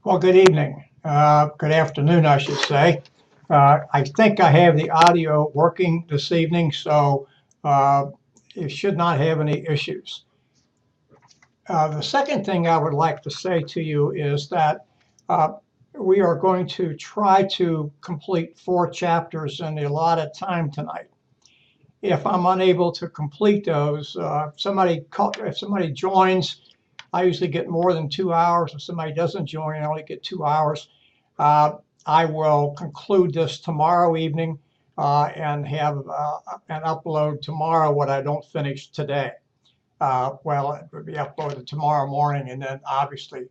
Well, good evening. Good afternoon, I should say. I think I have the audio working this evening, so you should not have any issues. The second thing I would like to say to you is that uh, we are going to try to complete 4 chapters in the allotted time tonight. If I'm unable to complete those, if somebody joins, I usually get more than 2 hours. If somebody doesn't join, I only get 2 hours. Uh, I will conclude this tomorrow evening and have an upload tomorrow what I don't finish today. Well, it would be uploaded tomorrow morning and then obviously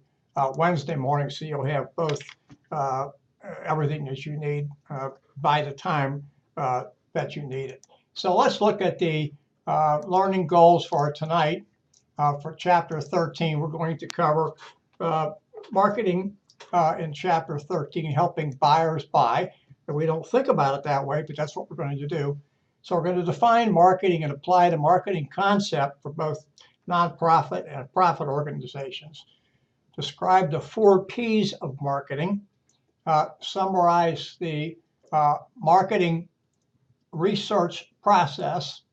Wednesday morning, so you'll have both uh, everything that you need by the time that you need it. So let's look at the learning goals for tonight. For chapter 13, we're going to cover marketing in chapter 13, helping buyers buy. And we don't think about it that way, but that's what we're going to do. So we're going to define marketing and apply the marketing concept for both nonprofit and profit organizations. Describe the 4 Ps of marketing. Summarize the marketing research process.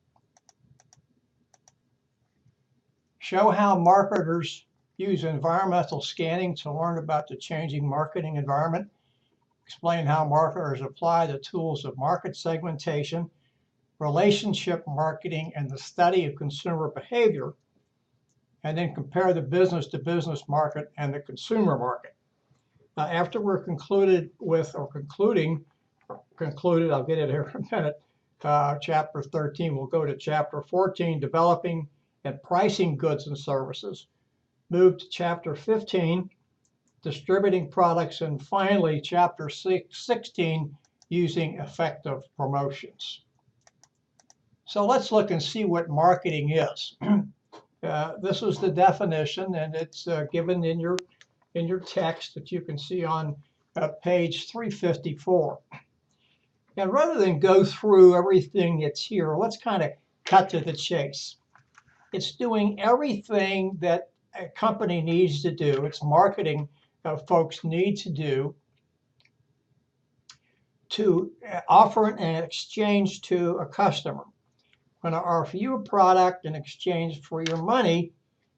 Show how marketers use environmental scanning to learn about the changing marketing environment. Explain how marketers apply the tools of market segmentation, relationship marketing, and the study of consumer behavior, and then compare the business-to-business market and the consumer market. After we're concluded, I'll get it here in a minute, chapter 13, we'll go to chapter 14, developing and pricing goods and services. Move to chapter 15, distributing products, and finally chapter 16, using effective promotions. So let's look and see what marketing is. This is the definition, and it's given in your text that you can see on page 354. And rather than go through everything that's here, let's kind of cut to the chase. It's doing everything that a company needs to do. It's marketing folks need to do to offer an exchange to a customer. We're going to offer you a product in exchange for your money,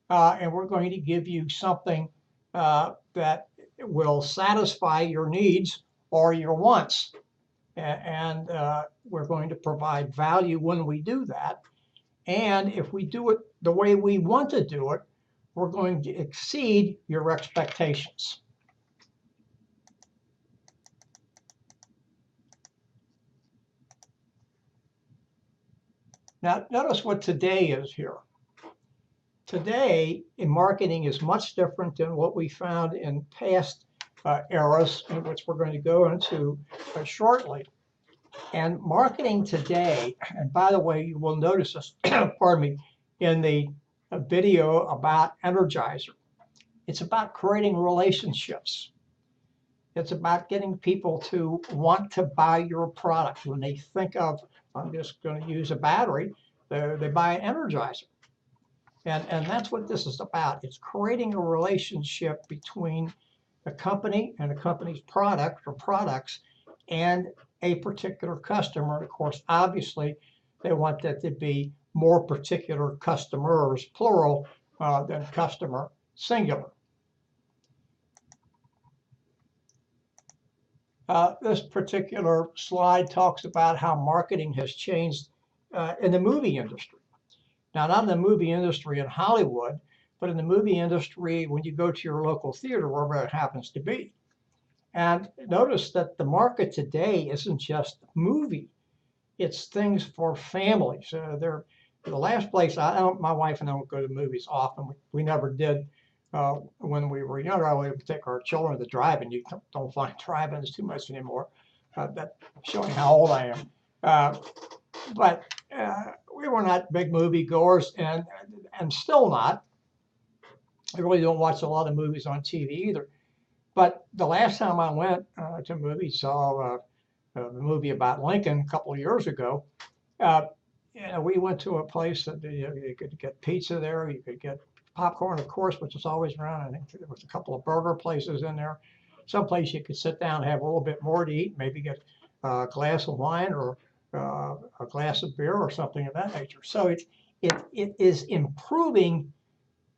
and we're going to give you something that will satisfy your needs or your wants. And we're going to provide value when we do that. And if we do it the way we want to do it, we're going to exceed your expectations. Now, notice what today is here. Today in marketing is much different than what we found in past eras, which we're going to go into shortly. And marketing today, and by the way, you will notice this, pardon me, in the video about Energizer. It's about creating relationships. It's about getting people to want to buy your product. When they think of, I'm just going to use a battery, they buy an Energizer. And that's what this is about. It's creating a relationship between a company and a company's product or products and a particular customer. Of course, obviously, they want that to be more particular customers, plural, than customer, singular. This particular slide talks about how marketing has changed in the movie industry. Now, not in the movie industry in Hollywood, but in the movie industry when you go to your local theater, wherever it happens to be. And notice that the market today isn't just movie. It's things for families. The last place, my wife and I don't go to movies often. We never did when we were younger. We would take our children to drive-in. You don't find drive-ins too much anymore. That's showing how old I am. But we were not big movie goers, and still not. I really don't watch a lot of movies on TV either. But the last time I went to a movie, saw a movie about Lincoln a couple of years ago. We went to a place that you could get pizza there, you could get popcorn, of course, which is always around. I think there was a couple of burger places in there. Someplace you could sit down and have a little bit more to eat, maybe get a glass of wine or a glass of beer or something of that nature. So it is improving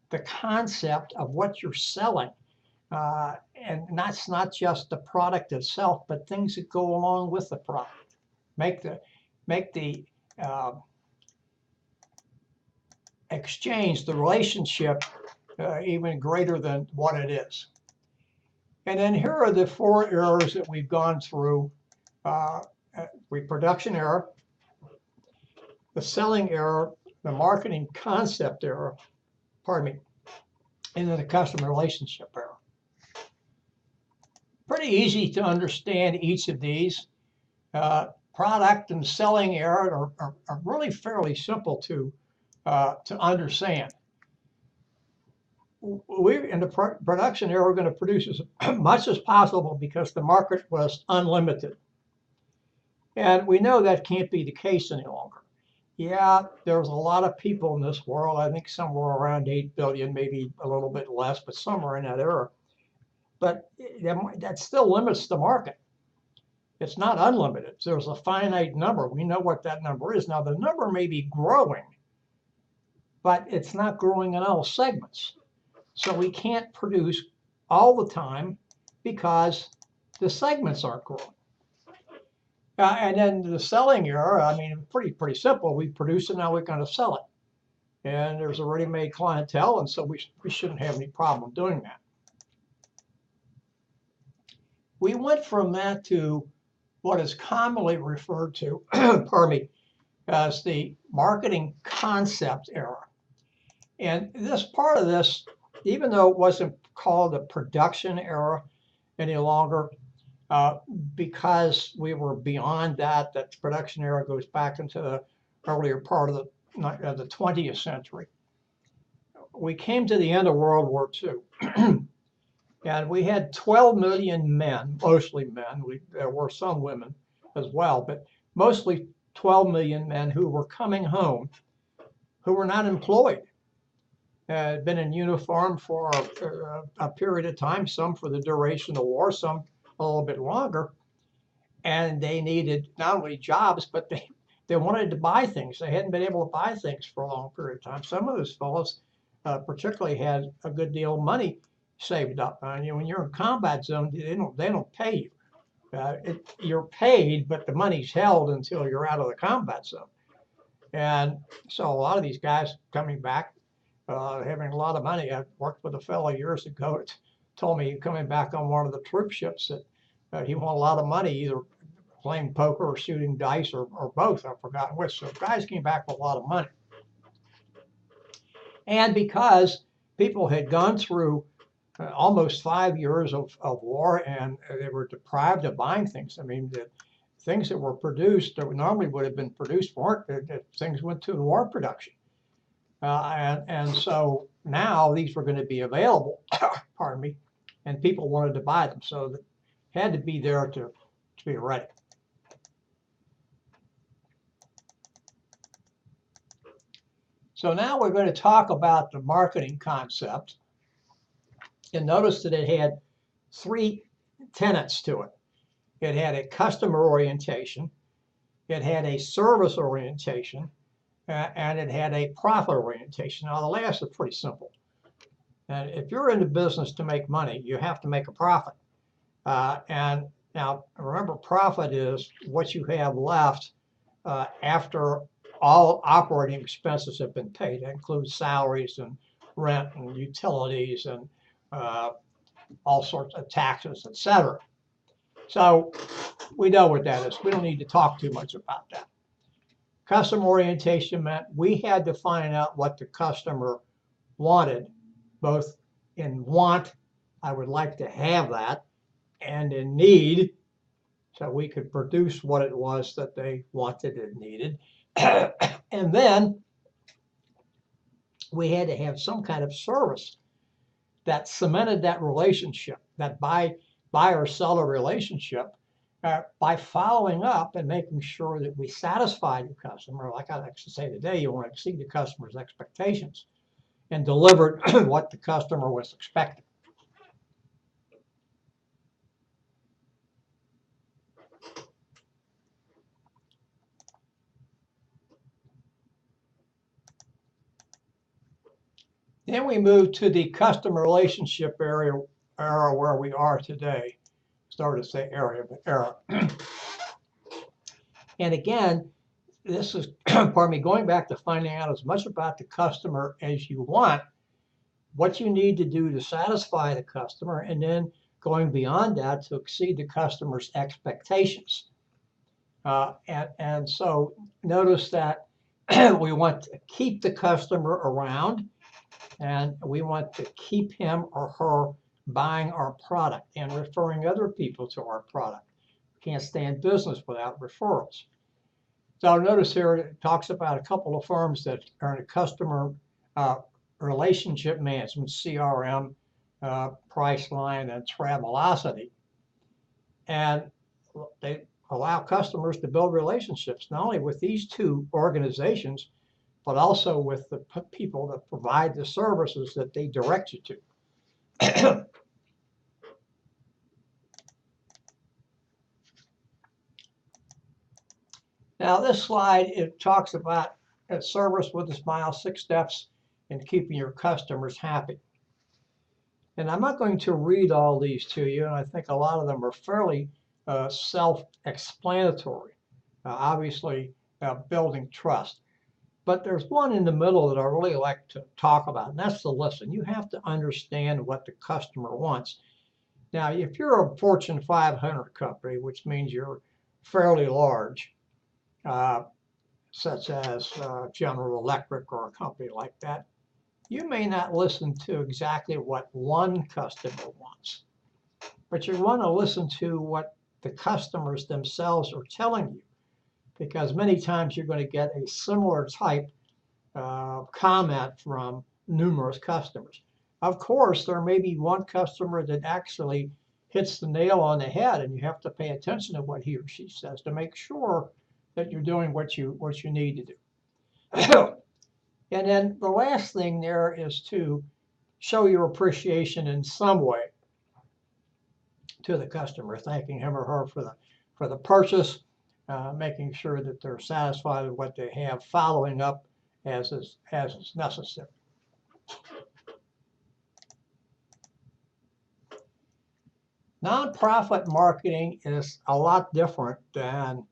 the concept of what you're selling. And that's not just the product itself, but things that go along with the product. Make the exchange, the relationship, even greater than what it is. And then here are the 4 errors that we've gone through. Reproduction error, the selling error, the marketing concept error, pardon me, and then the customer relationship error. Pretty easy to understand each of these. Product and selling error are really fairly simple to understand. In the production error, we're going to produce as much as possible because the market was unlimited. And we know that can't be the case any longer. Yeah, there's a lot of people in this world. I think somewhere around 8 billion, maybe a little bit less, but somewhere in that era. But that still limits the market. It's not unlimited. There's a finite number. We know what that number is. Now, the number may be growing, but it's not growing in all segments. So we can't produce all the time because the segments aren't growing. And then the selling error, I mean, pretty simple. We produce it, now we're going to sell it. And there's a ready-made clientele, and so we shouldn't have any problem doing that. We went from that to what is commonly referred to, pardon me, as the marketing concept error. And this part of this, even though it wasn't called a production error any longer, because we were beyond that production era goes back into the earlier part of the 20th century. We came to the end of World War II, and we had 12 million men, mostly men. There were some women as well, but mostly 12 million men who were coming home, who were not employed. Had been in uniform for a period of time, some for the duration of the war, some a little bit longer, and they needed not only jobs, but they wanted to buy things. They hadn't been able to buy things for a long period of time. Some of those fellows particularly had a good deal of money saved up. When you're in combat zone, they don't pay you. You're paid, but the money's held until you're out of the combat zone. And so a lot of these guys coming back, having a lot of money. I worked with a fellow years ago that told me coming back on one of the troop ships that he won a lot of money, either playing poker or shooting dice or both. I've forgotten which. So guys came back with a lot of money. And because people had gone through almost 5 years of war and they were deprived of buying things. I mean, the things that were produced that normally would have been produced weren't. Things went to the war production. And so now these were going to be available, pardon me, and people wanted to buy them. So it had to be there to be ready. So now we're going to talk about the marketing concept. And notice that it had 3 tenets to it. It had a customer orientation, it had a service orientation, and it had a profit orientation. Now, the last is pretty simple. And if you're in the business to make money, you have to make a profit. And now, remember, profit is what you have left after all operating expenses have been paid. That includes salaries and rent and utilities and all sorts of taxes, etc. So we know what that is. We don't need to talk too much about that. Customer orientation meant we had to find out what the customer wanted, both in want, I would like to have that, and in need, so we could produce what it was that they wanted and needed. And then we had to have some kind of service that cemented that relationship, that buyer-seller relationship, by following up and making sure that we satisfy the customer. Like I like to say today, you want to exceed the customer's expectations. and delivered what the customer was expecting. Then we move to the customer relationship area where we are today. Started to say area, but era. And again, this is, pardon me, going back to finding out as much about the customer as you want, what you need to do to satisfy the customer, and then going beyond that to exceed the customer's expectations. And so notice that we want to keep the customer around, and we want to keep him or her buying our product and referring other people to our product. We can't stand business without referrals. So notice here it talks about a couple of firms that are in a customer relationship management, CRM, Priceline, and Travelocity. And they allow customers to build relationships, not only with these two organizations, but also with the people that provide the services that they direct you to. Now, this slide, it talks about service with a smile, 6 steps in keeping your customers happy. And I'm not going to read all these to you, and I think a lot of them are fairly self-explanatory. Obviously, building trust. But there's one in the middle that I really like to talk about, and that's the listen. You have to understand what the customer wants. Now, if you're a Fortune 500 company, which means you're fairly large, such as General Electric or a company like that, you may not listen to exactly what one customer wants, but you want to listen to what the customers themselves are telling you, because many times you're going to get a similar type comment from numerous customers. Of course, there may be one customer that actually hits the nail on the head, and you have to pay attention to what he or she says to make sure that you're doing what you need to do. And then the last thing there is to show your appreciation in some way to the customer, thanking him or her for the purchase, making sure that they're satisfied with what they have, following up as is necessary. Nonprofit marketing is a lot different than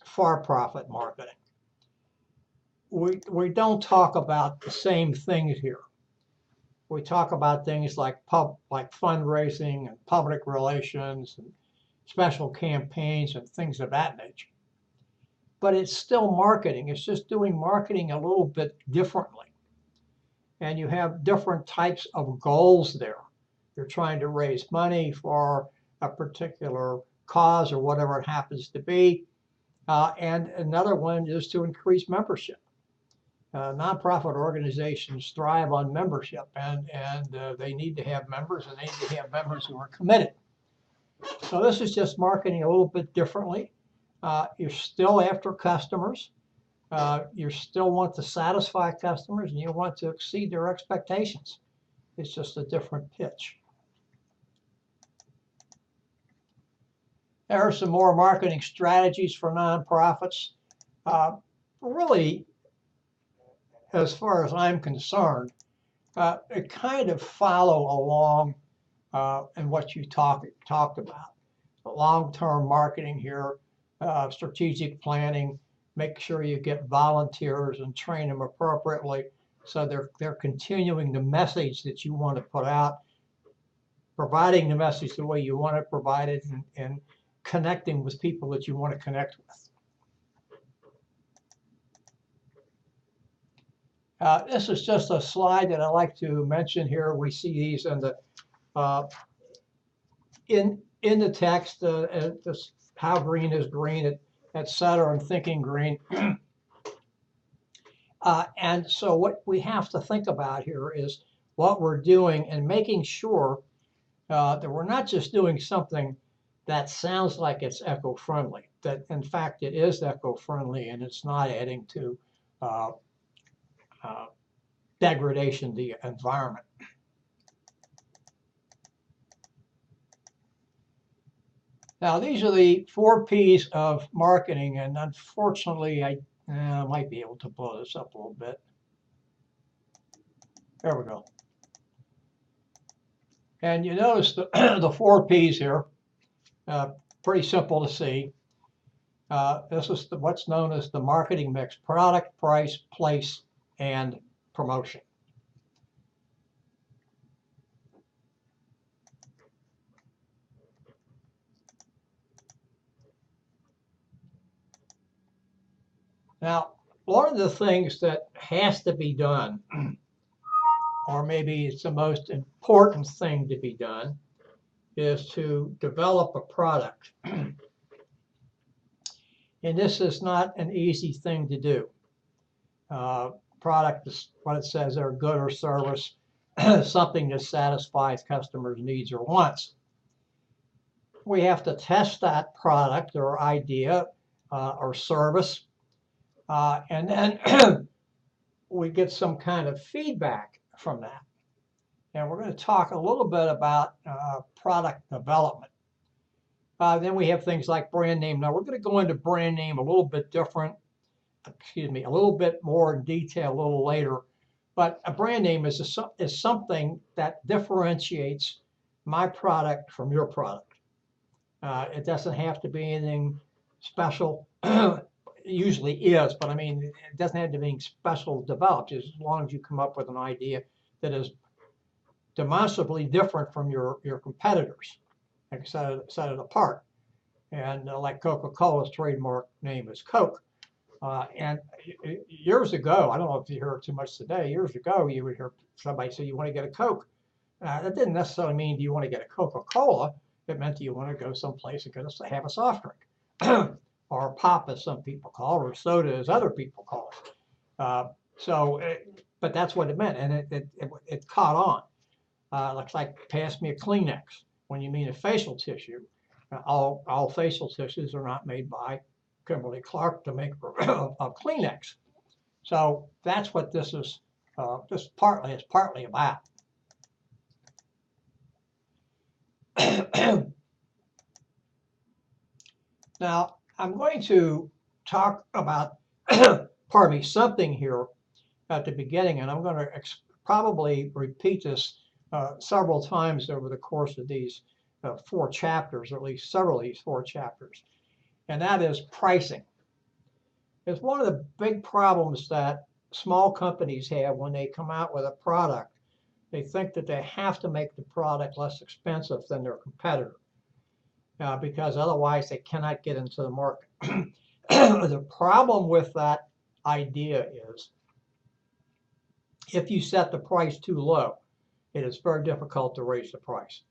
for-profit marketing. We don't talk about the same things here. We talk about things like fundraising and public relations and special campaigns and things of that nature. But it's still marketing. It's just doing marketing a little bit differently. And you have different types of goals there. You're trying to raise money for a particular cause or whatever it happens to be. And another one is to increase membership. Nonprofit organizations thrive on membership, and they need to have members, and they need to have members who are committed. So this is just marketing a little bit differently. You're still after customers. You still want to satisfy customers, and you want to exceed their expectations. It's just a different pitch. There are some more marketing strategies for nonprofits. Really, as far as I'm concerned, it kind of follow along in what you talked about. Long-term marketing here, strategic planning, make sure you get volunteers and train them appropriately so they're continuing the message that you want to put out, providing the message the way you want it provided, and connecting with people that you want to connect with. This is just a slide that I like to mention here. We see these in the in the text, how green is green, etc., and thinking green. And so what we have to think about here is what we're doing and making sure that we're not just doing something that sounds like it's eco-friendly, that in fact it is eco-friendly and it's not adding to degradation of the environment. Now, these are the 4 P's of marketing, and unfortunately, I might be able to blow this up a little bit. There we go. And you notice the, the 4 P's here, pretty simple to see. This is what's known as the marketing mix: product, price, place, and promotion. Now, one of the things that has to be done, or maybe it's the most important thing to be done, is to develop a product. And this is not an easy thing to do. Product is what it says there: good or service, something that satisfies customers' needs or wants. We have to test that product or idea or service, and then we get some kind of feedback from that. And we're going to talk a little bit about product development. Then we have things like brand name. Now we're going to go into brand name a little bit different, a little bit more in detail a little later. But a brand name is something that differentiates my product from your product. It doesn't have to be anything special. It usually is, but I mean, it doesn't have to be special developed, as long as you come up with an idea that is demonstrably different from your competitors, like set it apart. And like Coca-Cola's trademark name is Coke. And years ago, I don't know if you hear it too much today, years ago, you would hear somebody say, you want to get a Coke. That didn't necessarily mean, do you want to get a Coca-Cola? It meant, do you want to go someplace and have a soft drink? Or pop, as some people call it, or soda, as other people call it. But that's what it meant, and it caught on. Looks like pass me a Kleenex when you mean a facial tissue. All facial tissues are not made by Kimberly Clark to make a Kleenex. So that's what this is. This is partly about. Now, I'm going to talk about, pardon me, something here at the beginning, and I'm going to probably repeat this several times over the course of these 4 chapters, or at least several of these 4 chapters, and that is pricing. It's one of the big problems that small companies have when they come out with a product. They think that they have to make the product less expensive than their competitor, because otherwise they cannot get into the market. The problem with that idea is, if you set the price too low, it is very difficult to raise the price.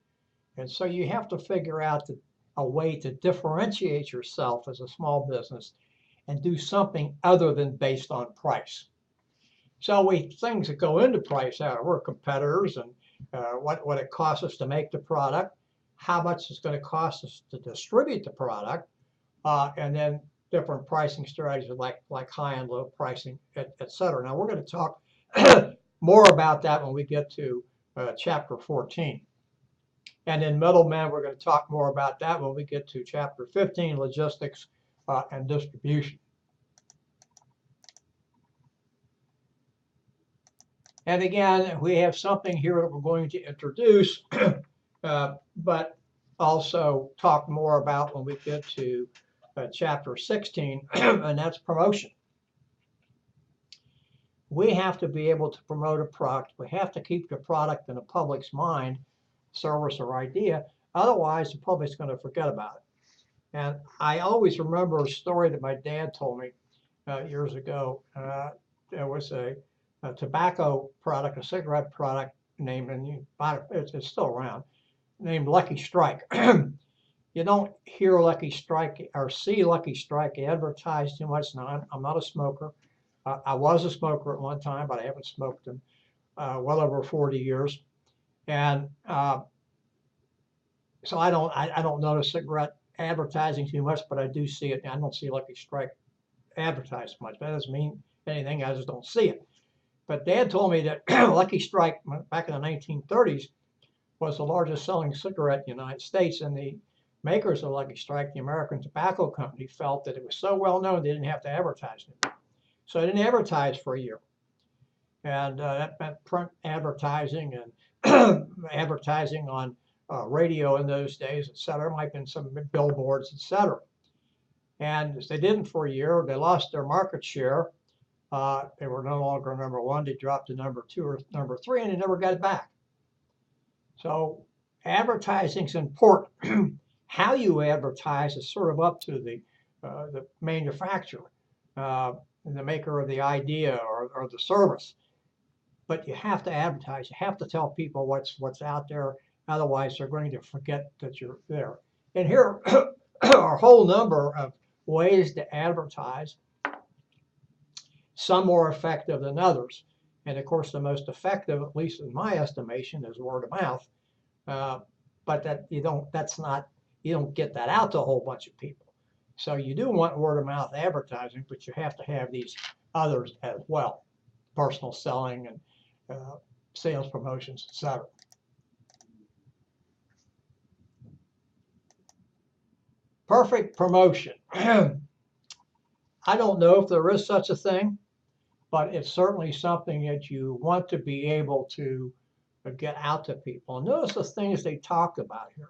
And so you have to figure out a way to differentiate yourself as a small business and do something other than based on price. So things that go into price we're competitors, and what it costs us to make the product, how much it's going to cost us to distribute the product, and then different pricing strategies like high and low pricing, etc. Now we're going to talk more about that when we get to chapter 14. And in middlemen, we're going to talk more about that when we get to chapter 15, logistics and distribution. And again, we have something here that we're going to introduce, but also talk more about when we get to chapter 16, and that's promotion. We have to be able to promote a product. We have to keep the product in the public's mind, service or idea. Otherwise, the public's going to forget about it. And I always remember a story that my dad told me years ago. There was a tobacco product, a cigarette product named, and it's still around, named Lucky Strike. You don't hear Lucky Strike or see Lucky Strike advertised too much now. I'm not a smoker. I was a smoker at one time, but I haven't smoked in well over 40 years. And so I don't notice cigarette advertising too much, but I do see it. I don't see Lucky Strike advertised much. That doesn't mean anything. I just don't see it. But Dad told me that Lucky Strike back in the 1930s was the largest selling cigarette in the United States, and the makers of Lucky Strike, the American Tobacco Company, felt that it was so well known they didn't have to advertise it. So they didn't advertise for a year. And that meant print advertising and advertising on radio in those days, et cetera. Might have been some billboards, et cetera. And they didn't for a year. They lost their market share. They were no longer number one. They dropped to number two or number three, and they never got it back. So advertising's important. How you advertise is sort of up to the manufacturer, the maker of the idea or the service. But you have to advertise. You have to tell people what's out there. Otherwise, they're going to forget that you're there. And here are a whole number of ways to advertise, some more effective than others. And of course, the most effective, at least in my estimation, is word of mouth. But that you don't get that out to a whole bunch of people. So you do want word of mouth advertising, but you have to have these others as well: personal selling and sales promotions, etc. Perfect promotion. I don't know if there is such a thing, but it's certainly something that you want to be able to get out to people. And notice the things they talked about here.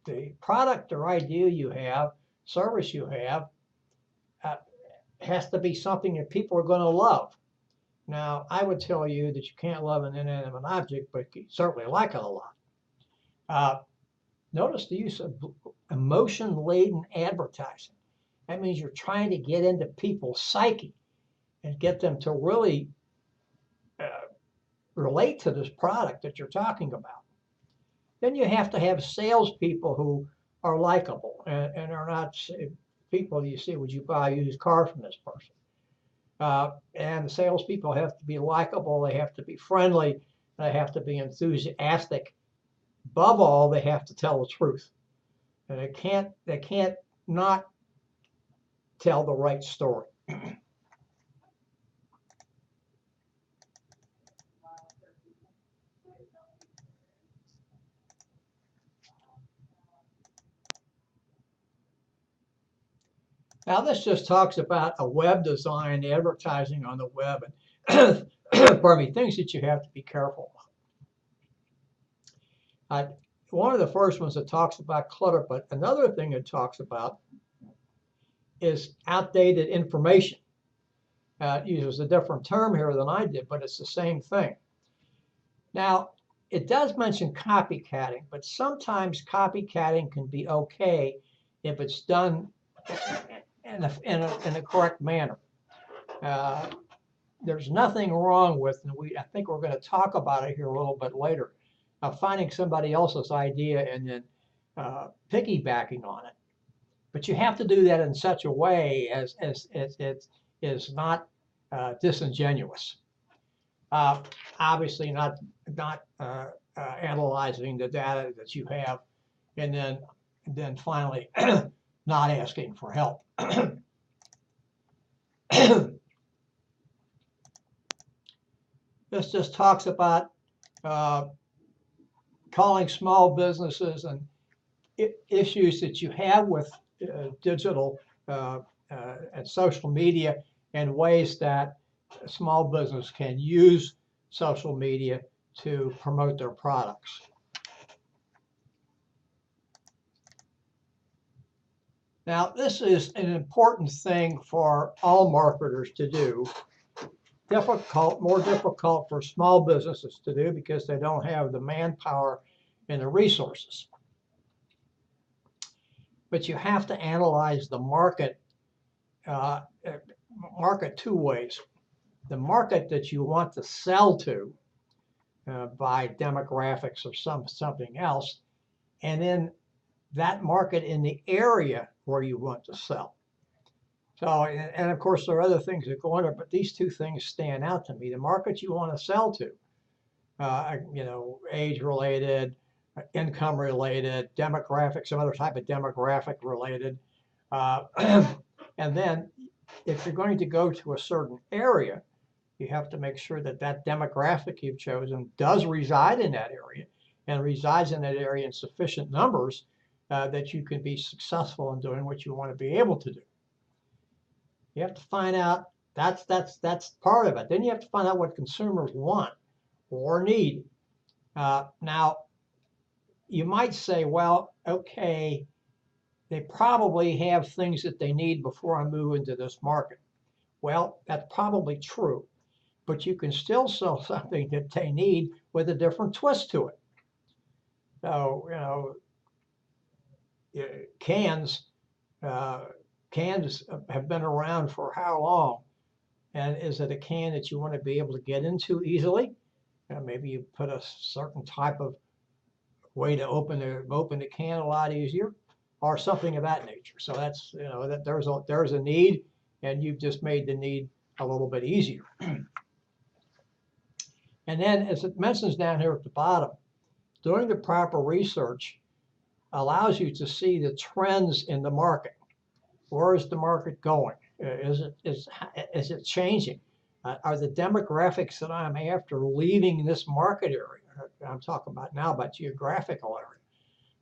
The product or idea you have, service you have, has to be something that people are going to love. Now, I would tell you that you can't love an inanimate object, but you certainly like it a lot. Notice the use of emotion-laden advertising. That means you're trying to get into people's psyche and get them to really relate to this product that you're talking about. Then you have to have salespeople who are likable and are not people you see, would you buy a used car from this person? And the salespeople have to be likable, they have to be friendly, they have to be enthusiastic. Above all, they have to tell the truth. And they can't not tell the right story. Now, this just talks about a web design, advertising on the web, and pardon me, things that you have to be careful of. One of the first ones that talks about clutter, but another thing it talks about is outdated information. It uses a different term here than I did, but it's the same thing. Now, it does mention copycatting, but sometimes copycatting can be okay if it's done in a correct manner. There's nothing wrong with, and I think we're going to talk about it here a little bit later, finding somebody else's idea and then piggybacking on it. But you have to do that in such a way as is not disingenuous. Obviously, not analyzing the data that you have, and then finally not asking for help. This just talks about calling small businesses and issues that you have with digital and social media, and ways that a small business can use social media to promote their products. Now, this is an important thing for all marketers to do. More difficult for small businesses to do because they don't have the manpower and the resources. But you have to analyze the market two ways. The market that you want to sell to by demographics or something else, and then that market in the area where you want to sell. So, and of course, there are other things that go into it, but these two things stand out to me. The market you want to sell to, age-related, income-related, demographic, some other type of demographic-related. And then if you're going to go to a certain area, You have to make sure that that demographic you've chosen does reside in that area and resides in that area in sufficient numbers that you can be successful in doing what you want to be able to do. You have to find out, that's part of it. Then you have to find out what consumers want or need. Now, you might say, well, okay, they probably have things that they need before I move into this market. Well, that's probably true, but you can still sell something that they need with a different twist to it. So, cans have been around for how long? And is it a can that you want to be able to get into easily? Maybe you put a certain type of way to open the can a lot easier, or something of that nature. So that's, that there's a need, and you've just made the need a little bit easier. And then, as it mentions down here at the bottom, doing the proper research allows you to see the trends in the market. Where is the market going? Is it changing? Are the demographics that I'm after leaving this market area? I'm talking about now about geographical area.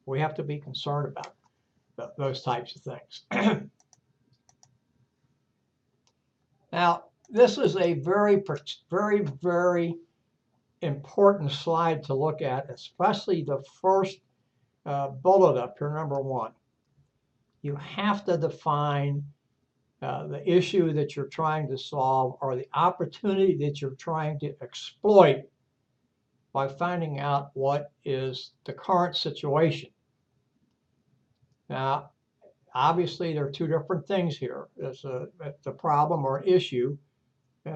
We have to be concerned about those types of things. Now, this is a very, very, very important slide to look at, especially the first bullet up here, number 1. You have to define the issue that you're trying to solve or the opportunity that you're trying to exploit by finding out what is the current situation. Now, obviously, there are two different things here. There's the problem or issue.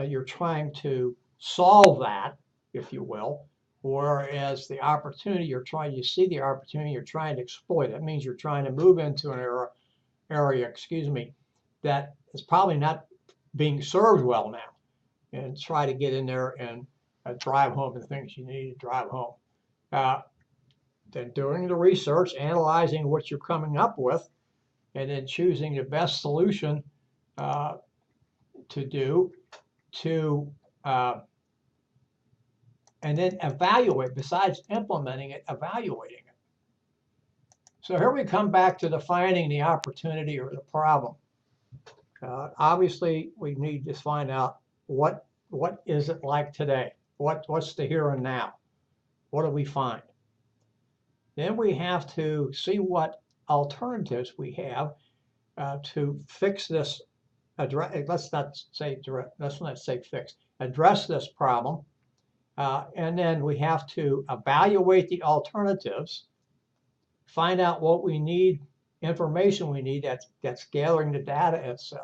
You're trying to solve that, if you will, whereas the opportunity, you see the opportunity, you're trying to exploit. That means you're trying to move into an area, that is probably not being served well now, and try to get in there and drive home the things you need to drive home. Then doing the research, analyzing what you're coming up with, and then choosing the best solution to do and then evaluate, besides implementing it, evaluating it. So here we come back to defining the opportunity or the problem. Obviously, we need to find out what is it like today? What's the here and now? What do we find? Then we have to see what alternatives we have to fix this. Let's not say fix. Address this problem, and then we have to evaluate the alternatives, find out what we need, information we need that's gathering the data, etc.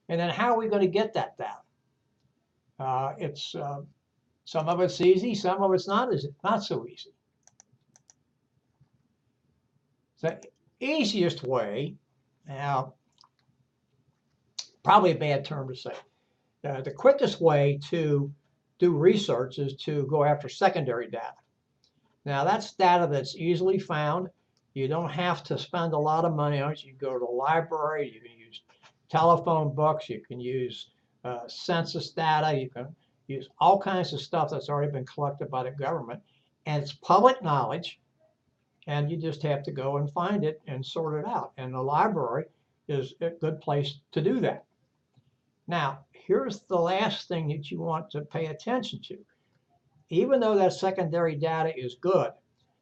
And then how are we going to get that data? It's some of it's easy, some of it's not so easy. The easiest way, now, probably a bad term to say, the quickest way to do research is to go after secondary data. Now, that's data that's easily found. You don't have to spend a lot of money on it. You can go to the library, you can use telephone books, you can use census data, you can use all kinds of stuff that's already been collected by the government, and it's public knowledge, and you just have to go and find it and sort it out. And the library is a good place to do that. Now, here's the last thing that you want to pay attention to. Even though that secondary data is good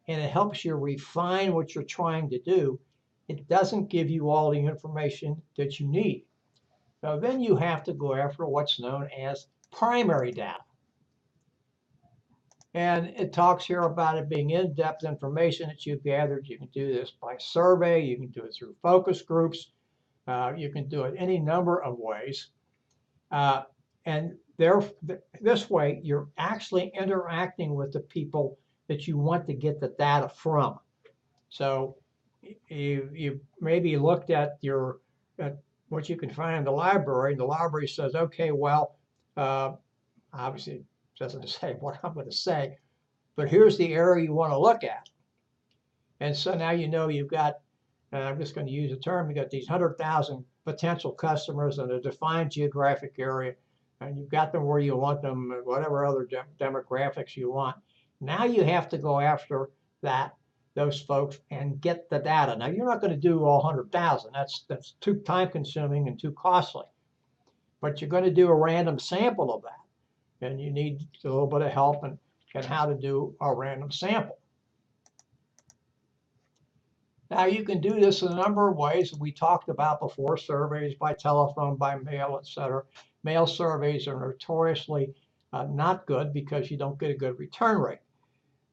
and it helps you refine what you're trying to do, it doesn't give you all the information that you need. So then you have to go after what's known as primary data. And it talks here about it being in-depth information that you've gathered. You can do this by survey, you can do it through focus groups, you can do it any number of ways. And this way, you're actually interacting with the people that you want to get the data from. So you maybe looked at what you can find in the library, and the library says, okay, well, obviously it doesn't say what I'm going to say, but here's the area you want to look at. And so now you've got, I'm just going to use a term, you've got these 100,000 potential customers in a defined geographic area. and you've got them where you want them, whatever other demographics you want. Now you have to go after those folks and get the data. Now you're not going to do all 100,000. That's too time consuming and too costly. But you're going to do a random sample of that, and you need a little bit of help in how to do a random sample. Now you can do this in a number of ways we talked about before: surveys by telephone, by mail, etc. Mail surveys are notoriously not good because you don't get a good return rate.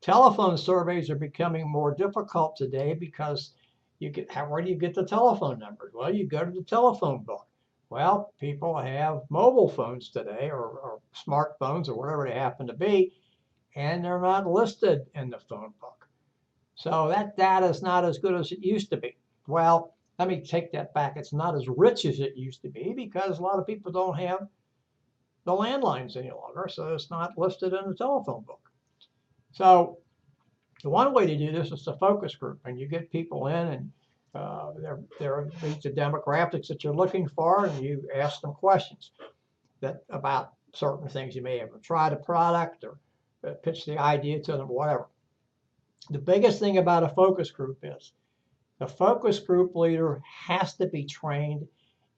Telephone surveys are becoming more difficult today because where do you get the telephone numbers? Well, you go to the telephone book. Well, people have mobile phones today, or smartphones, or whatever they happen to be, and they're not listed in the phone book. So that data is not as good as it used to be. Well, let me take that back. It's not as rich as it used to be because a lot of people don't have the landlines any longer, so it's not listed in the telephone book. So the one way to do this is a focus group, and you get people in, and they're meet the demographics that you're looking for, and you ask them questions about certain things. You may have tried a product or pitch the idea to them, whatever. The biggest thing about a focus group is the focus group leader has to be trained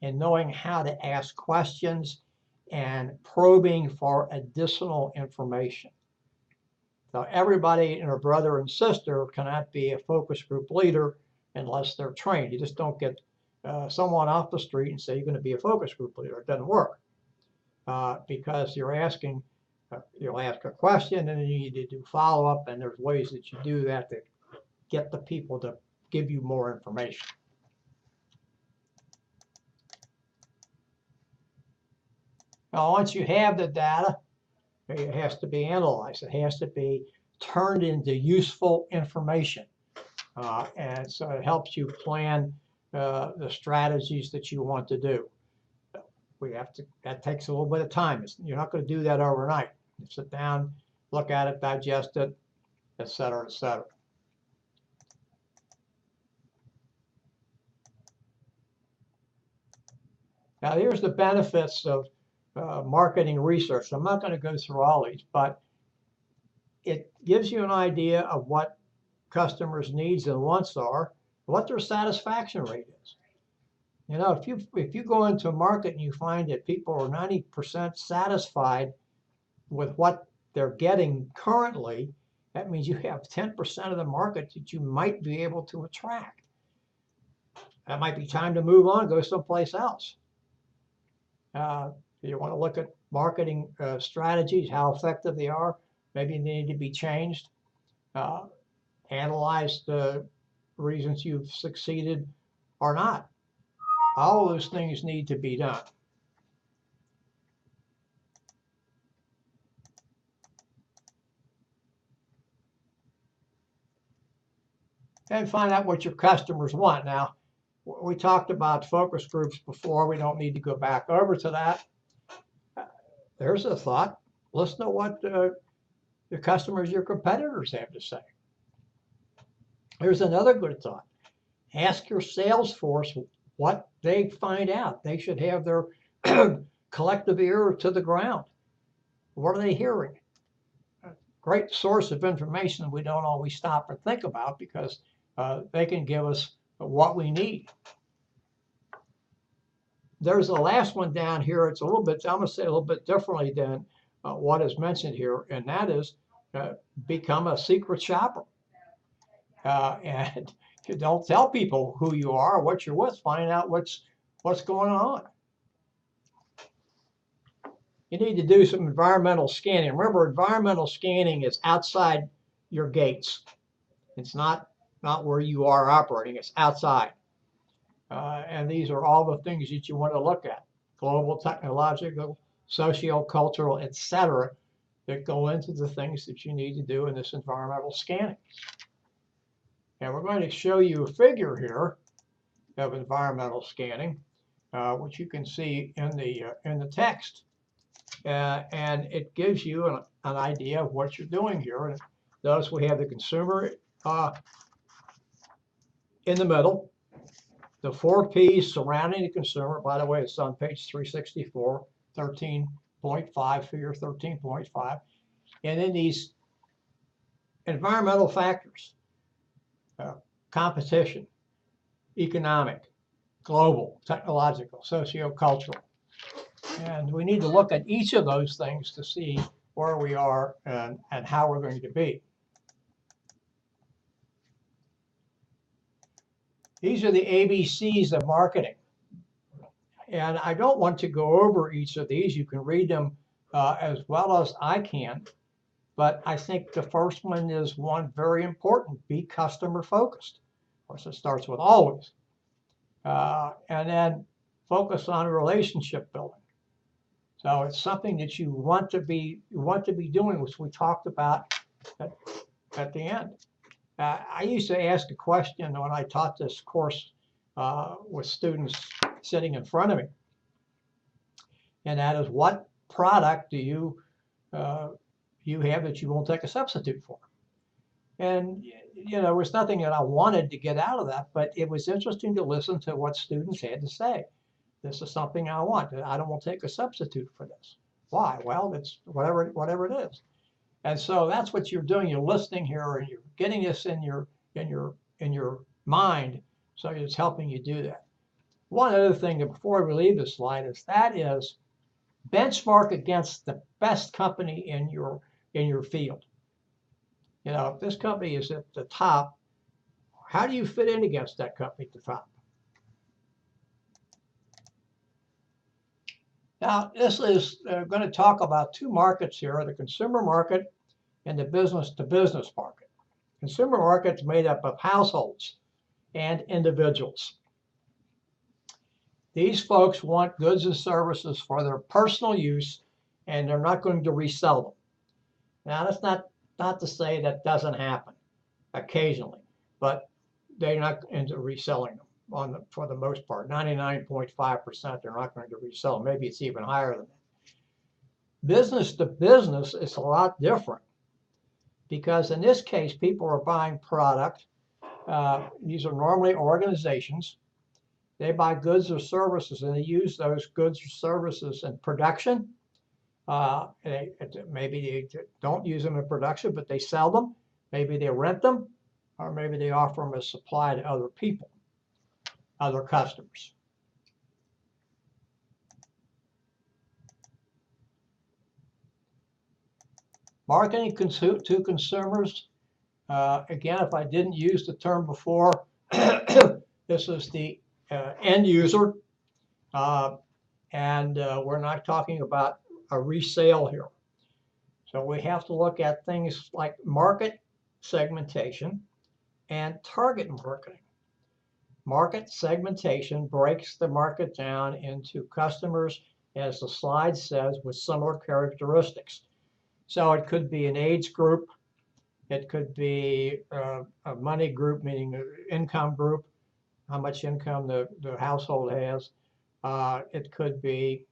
in knowing how to ask questions and probing for additional information. So everybody and her brother and sister cannot be a focus group leader unless they're trained. You just don't get someone off the street and say you're going to be a focus group leader. It doesn't work because you'll ask a question, and then you need to do follow-up, and there's ways that you do that to get the people to give you more information. Now, once you have the data, it has to be analyzed. It has to be turned into useful information. And so it helps you plan the strategies that you want to do. That takes a little bit of time. You're not going to do that overnight. You sit down, look at it, digest it, et cetera, et cetera. Now, here's the benefits of marketing research. I'm not going to go through all these, but it gives you an idea of what customers' needs and wants are, what their satisfaction rate is. You know, if you go into a market and you find that people are 90% satisfied with what they're getting currently, that means you have 10% of the market that you might be able to attract. That might be time to move on, go someplace else. You want to look at marketing strategies, how effective they are. Maybe they need to be changed. Analyze the reasons you've succeeded or not. All those things need to be done. And find out what your customers want. Now, we talked about focus groups before. We don't need to go back over to that. There's a thought. Listen to what the customers, your competitors have to say. Here's another good thought. Ask your sales force what they find out. They should have their collective ear to the ground. What are they hearing? A great source of information we don't always stop and think about because they can give us what we need. There's the last one down here. It's a little bit, I'm going to say a little bit differently than what is mentioned here, and that is become a secret shopper. And you don't tell people who you are or what you're with. Find out what's going on. You need to do some environmental scanning. Remember, environmental scanning is outside your gates. It's not where you are operating. It's outside. And these are all the things that you want to look at: global, technological, socio-cultural, etc., that go into the things that you need to do in this environmental scanning. And we're going to show you a figure here of environmental scanning, which you can see in the text, and it gives you an idea of what you're doing here. And notice we have the consumer in the middle. The 4 P's surrounding the consumer, by the way, it's on page 364, 13 0.5 figure, 13.5. And then these environmental factors, competition, economic, global, technological, sociocultural. And we need to look at each of those things to see where we are and how we're going to be. These are the ABCs of marketing. And I don't want to go over each of these. You can read them as well as I can. But I think the first one is one very important: be customer focused. Of course, it starts with always. And then focus on relationship building. So it's something that you want to be doing, which we talked about at the end. I used to ask a question when I taught this course with students sitting in front of me, and that is, what product do you have that you won't take a substitute for? And there was nothing that I wanted to get out of that, but it was interesting to listen to what students had to say. This is something I want. I don't want to take a substitute for this. Why? Well, it's whatever it is. And so that's what you're doing. You're listening here, and you're getting this in your mind, so it's helping you do that. One other thing before we leave this slide is benchmark against the best company in your field. If this company is at the top, how do you fit in against that company at the top? Now, this is going to talk about two markets here: the consumer market and the business-to-business market. Consumer market is made up of households and individuals. These folks want goods and services for their personal use, and they're not going to resell them. Now, that's not to say that doesn't happen occasionally, but they're not into reselling them for the most part. 99.5% they're not going to resell them. Maybe it's even higher than that. Business to business is a lot different, because in this case, people are buying product. These are normally organizations. They buy goods or services, and they use those goods or services in production. Maybe they don't use them in production, but they sell them. Maybe they rent them, or maybe they offer them as supply to other people, other customers. Marketing to consumers. Again, if I didn't use the term before, this is the end user, and we're not talking about a resale here. So we have to look at things like market segmentation and target marketing. Market segmentation breaks the market down into customers, as the slide says, with similar characteristics. So it could be an age group, it could be a money group, meaning an income group, how much income the household has. It could be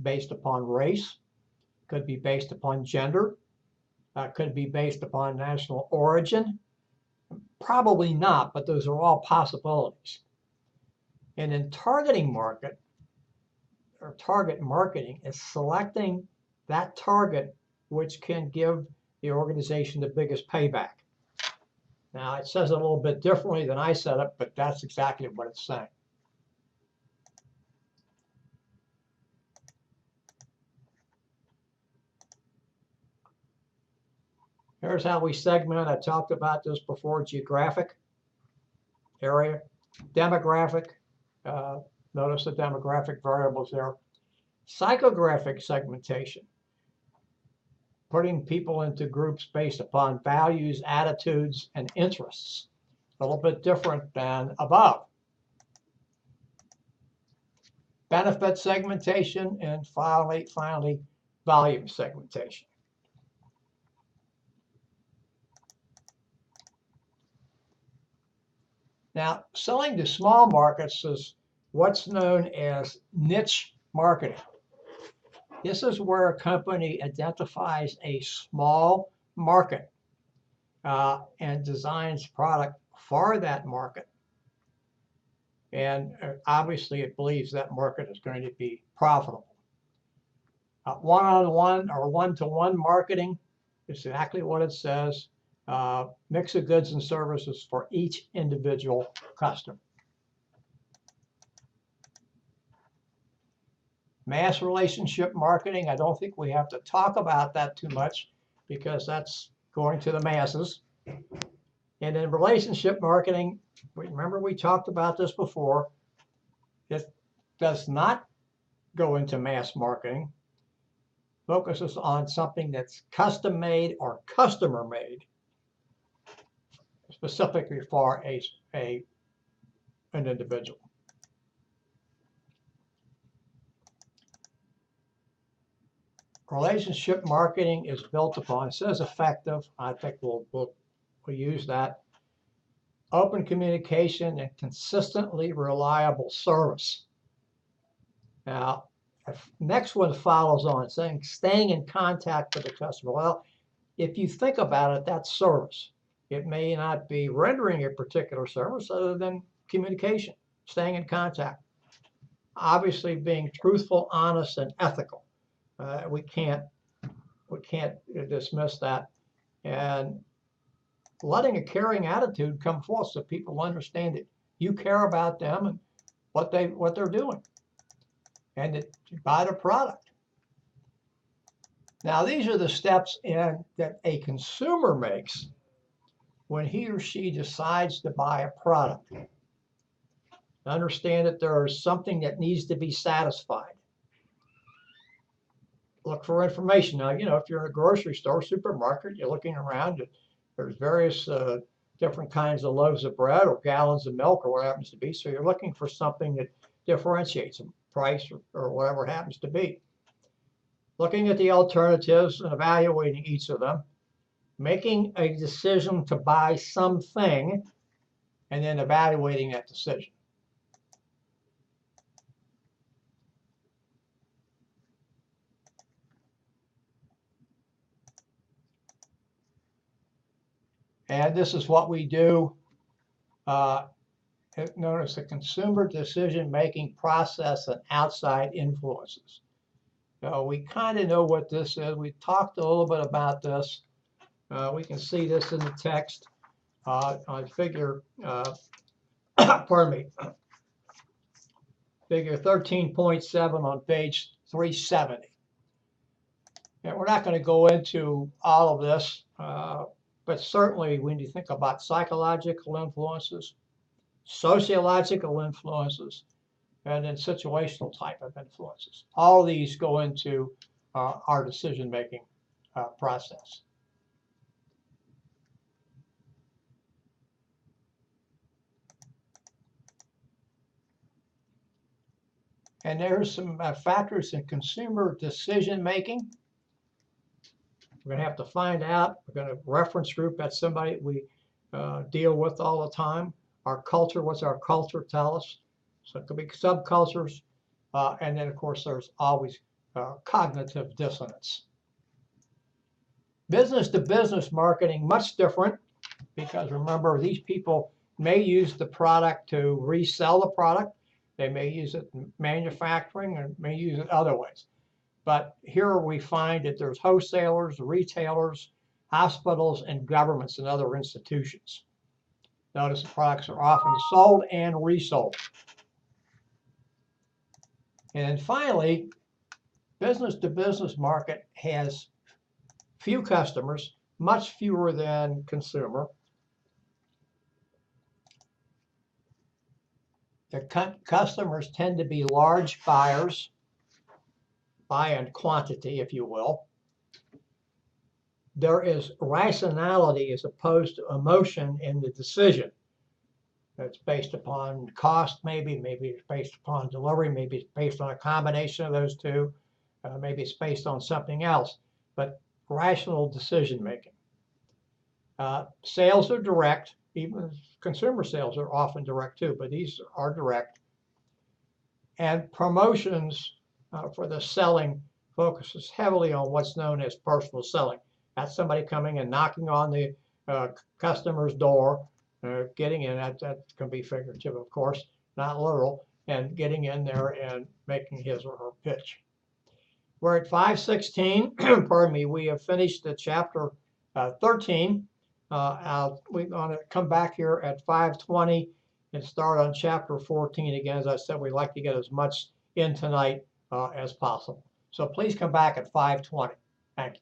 based upon race, could be based upon gender, could be based upon national origin. Probably not, but those are all possibilities. And in targeting market, or target marketing, is selecting that target which can give the organization the biggest payback. Now, it says it a little bit differently than I said it, but that's exactly what it's saying. Here's how we segment. I talked about this before: geographic area, demographic. Notice the demographic variables there. Psychographic segmentation, putting people into groups based upon values, attitudes, and interests. A little bit different than above. Benefit segmentation, and finally, volume segmentation. Now, selling to small markets is what's known as niche marketing. This is where a company identifies a small market and designs product for that market. And obviously, it believes that market is going to be profitable. One-on-one or one-to-one marketing is exactly what it says. Mix of goods and services for each individual customer. Mass relationship marketing, I don't think we have to talk about that too much because that's going to the masses. And in relationship marketing, remember we talked about this before, it does not go into mass marketing, focuses on something that's custom made or customer made, specifically for an individual. Relationship marketing is built upon, it says effective, I think we'll use that, open communication and consistently reliable service. Now, next one follows on saying staying in contact with the customer. Well, if you think about it, that's service. It may not be rendering a particular service other than communication, staying in contact. Obviously being truthful, honest, and ethical. We can't dismiss that. And letting a caring attitude come forth so people understand that you care about them and what they're doing, and that you buy the product. Now, these are the steps that a consumer makes when he or she decides to buy a product. Understand that there is something that needs to be satisfied. Look for information. Now, if you're in a grocery store, supermarket, you're looking around, there's various different kinds of loaves of bread or gallons of milk or what happens to be. So you're looking for something that differentiates them, price or whatever happens to be. Looking at the alternatives and evaluating each of them, making a decision to buy something, and then evaluating that decision. And this is what we do, known as the consumer decision-making process and outside influences. So we kind of know what this is. We talked a little bit about this. We can see this in the text on figure, pardon me, figure 13.7 on page 370. And we're not going to go into all of this, but certainly when you think about psychological influences, sociological influences, and then situational type of influences, all of these go into our decision-making process. And there's some factors in consumer decision-making. We're going to have to find out. We're going to reference group. That's somebody we deal with all the time. Our culture, what's our culture tell us? So it could be subcultures. And then, of course, there's always cognitive dissonance. Business-to-business marketing, much different, because remember, these people may use the product to resell the product. They may use it in manufacturing and may use it other ways. But here we find that there's wholesalers, retailers, hospitals, and governments and other institutions. Notice the products are often sold and resold. And then finally, business-to-business market has few customers, much fewer than consumer. The customers tend to be large buyers, buy in quantity, if you will. There is rationality as opposed to emotion in the decision. It's based upon cost, maybe it's based upon delivery, maybe it's based on a combination of those two, maybe it's based on something else, but rational decision making. Sales are direct, even consumer sales are often direct too, but these are direct. And promotions for the selling focuses heavily on what's known as personal selling. That's somebody coming and knocking on the customer's door, getting in, that can be figurative, of course, not literal, and getting in there and making his or her pitch. We're at 5:16. Pardon me. We have finished the chapter 13. We're going to come back here at 5:20 and start on chapter 14 again. As I said, we like to get as much in tonight as possible. So please come back at 5:20. Thank you.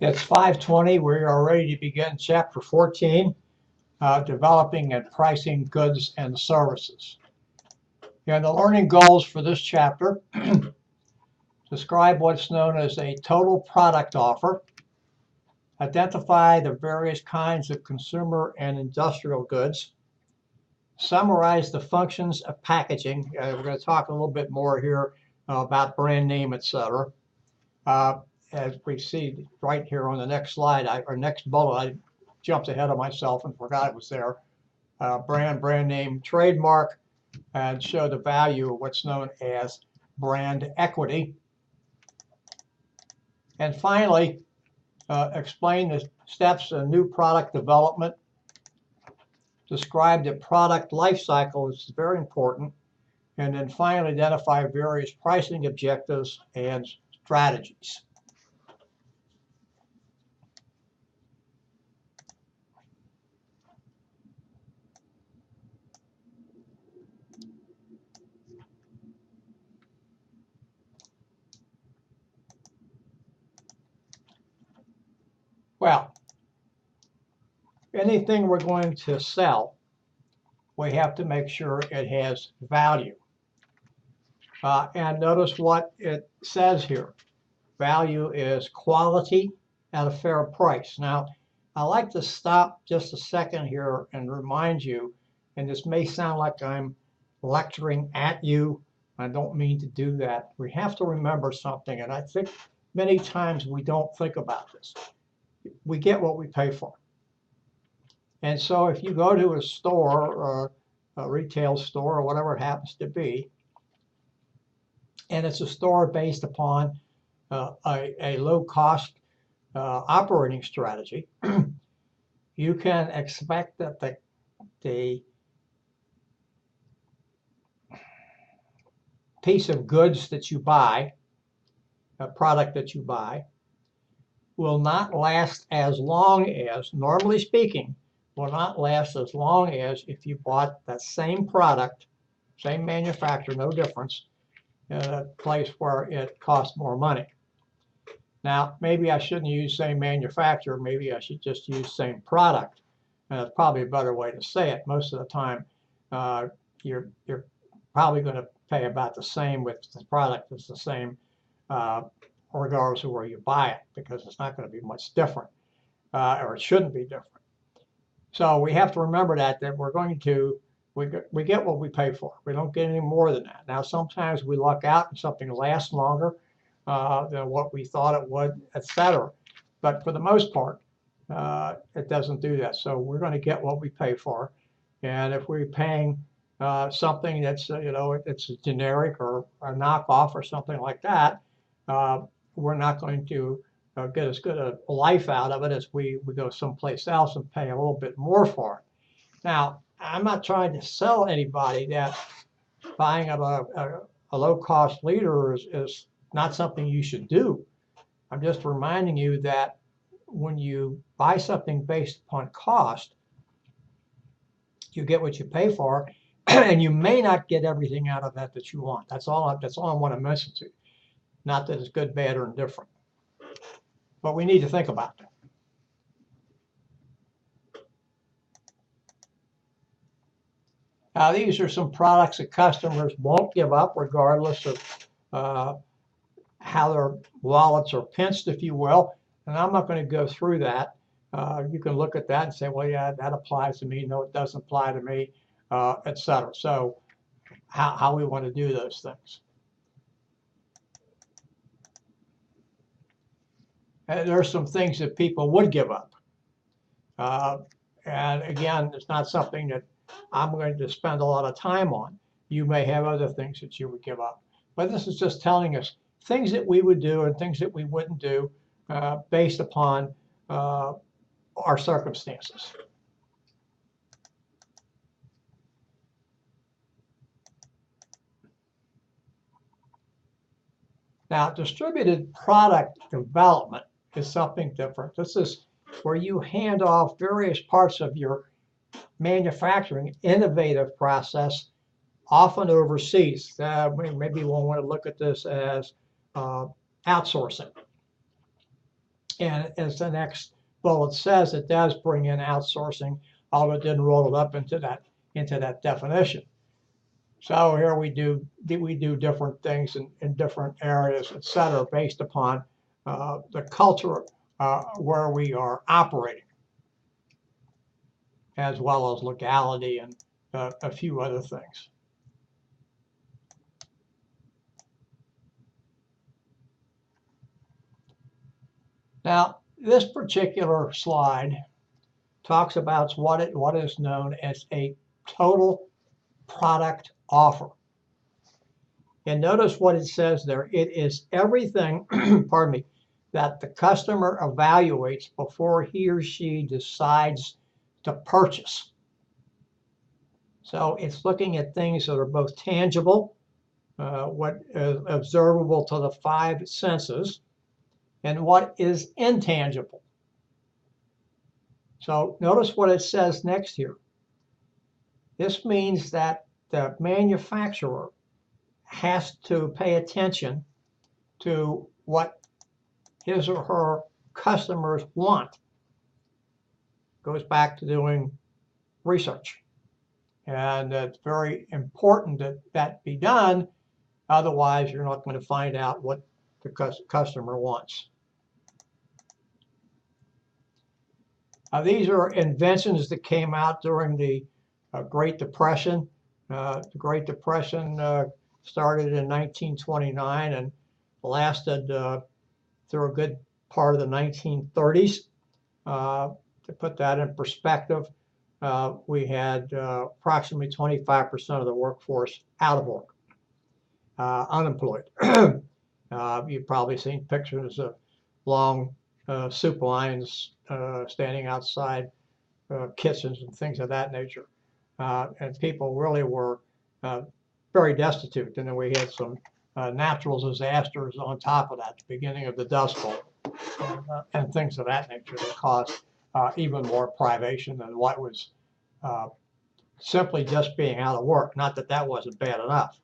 It's 5:20. We are ready to begin chapter 14, developing and pricing goods and services. And the learning goals for this chapter describe what's known as a total product offer, identify the various kinds of consumer and industrial goods, summarize the functions of packaging. We're going to talk a little bit more here about brand name, etc. As we see right here on the next slide, or next bullet, I jumped ahead of myself and forgot it was there. Brand name, trademark, and show the value of what's known as brand equity. And finally, explain the steps in new product development. Describe the product life cycle, which is very important. And then finally, identify various pricing objectives and strategies. Well, anything we're going to sell, we have to make sure it has value. And notice what it says here. Value is quality at a fair price. Now, I like to stop just a second here and remind you, and this may sound like I'm lecturing at you. I don't mean to do that. We have to remember something, and I think many times we don't think about this. We get what we pay for. And so if you go to a store or a retail store or whatever it happens to be, and it's a store based upon a low-cost operating strategy, you can expect that the piece of goods that you buy, a product that you buy, will not last as long as, normally speaking, will not last as long as if you bought that same product, same manufacturer, no difference, in a place where it costs more money. Now, maybe I shouldn't use same manufacturer. Maybe I should just use same product. And that's probably a better way to say it. Most of the time, you're probably going to pay about the same with the product that's the same, regardless of where you buy it, because it's not going to be much different, or it shouldn't be different. So we have to remember that we're going to, we get what we pay for. We don't get any more than that. Now, sometimes we luck out and something lasts longer than what we thought it would, etc. But for the most part, it doesn't do that. So we're going to get what we pay for. And if we're paying something that's, it's a generic or a knockoff or something like that, we're not going to get as good a life out of it as we go someplace else and pay a little bit more for it. Now, I'm not trying to sell anybody that buying of a low-cost leader is not something you should do. I'm just reminding you that when you buy something based upon cost, you get what you pay for, and you may not get everything out of that you want. That's all I want to mention to you. Not that it's good, bad, or indifferent. But we need to think about that. Now, these are some products that customers won't give up regardless of how their wallets are pinched, if you will. And I'm not going to go through that. You can look at that and say, well, yeah, that applies to me. No, it doesn't apply to me, etc. So how we want to do those things. And there are some things that people would give up. And again, it's not something that I'm going to spend a lot of time on. You may have other things that you would give up. But this is just telling us things that we would do and things that we wouldn't do based upon our circumstances. Now, distributed product development is something different. This is where you hand off various parts of your manufacturing innovative process, often overseas. Maybe we'll want to look at this as outsourcing. And as the next bullet says, it does bring in outsourcing, although it didn't roll it up into that definition. So here we do different things in different areas, et cetera, based upon the culture where we are operating, as well as legality and a few other things. Now, this particular slide talks about what is known as a total product offer. And notice what it says there. It is everything, pardon me, that the customer evaluates before he or she decides to purchase. So it's looking at things that are both tangible, what is observable to the five senses, and what is intangible. So notice what it says next here. This means that the manufacturer has to pay attention to what his or her customers want. Goes back to doing research. And it's very important that that be done Otherwise, you're not going to find out what the customer wants. These are inventions that came out during the Great Depression. The Great Depression started in 1929 and lasted through a good part of the 1930s. To put that in perspective, we had approximately 25% of the workforce out of work, unemployed. You've probably seen pictures of long soup lines standing outside kitchens and things of that nature. And people really were very destitute. And then we had some natural disasters on top of that, the beginning of the Dust Bowl and things of that nature that caused even more privation than what was simply just being out of work. Not that that wasn't bad enough.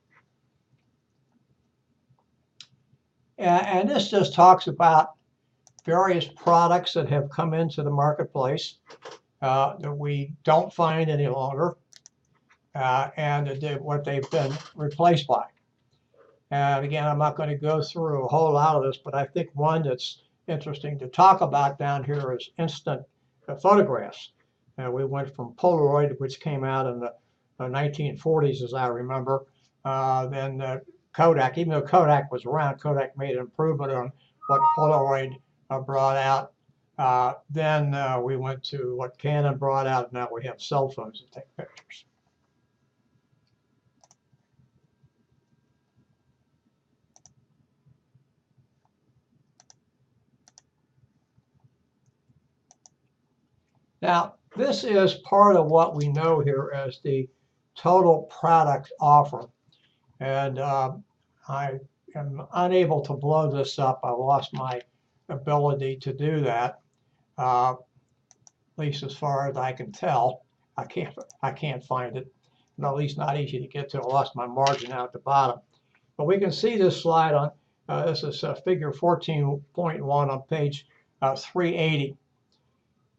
And this just talks about various products that have come into the marketplace that we don't find any longer, and what they've been replaced by. And again, I'm not going to go through a whole lot of this, but I think one that's interesting to talk about down here is instant photographs. We went from Polaroid, which came out in the 1940s, as I remember, then Kodak. Even though Kodak was around, Kodak made an improvement on what Polaroid brought out. Then we went to what Canon brought out. Now we have cell phones that take pictures. Now, this is part of what we know here as the total product offer. And I am unable to blow this up. I lost my ability to do that, at least as far as I can tell. I can't find it. And at least not easy to get to. I lost my margin out at the bottom. But we can see this slide on, this is figure 14.1 on page 380.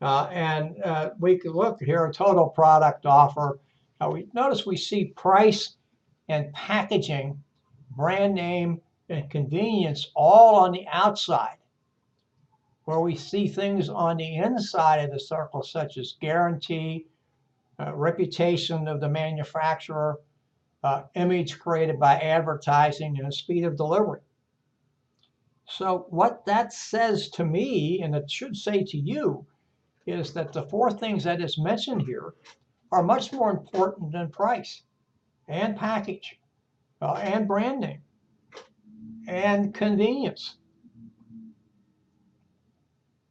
And we can look here, a total product offer. Notice we see price and packaging, brand name, and convenience all on the outside, where we see things on the inside of the circle, such as guarantee, reputation of the manufacturer, image created by advertising, and the speed of delivery. So what that says to me, and it should say to you, is that the four things that is mentioned here are much more important than price and package and brand name and convenience.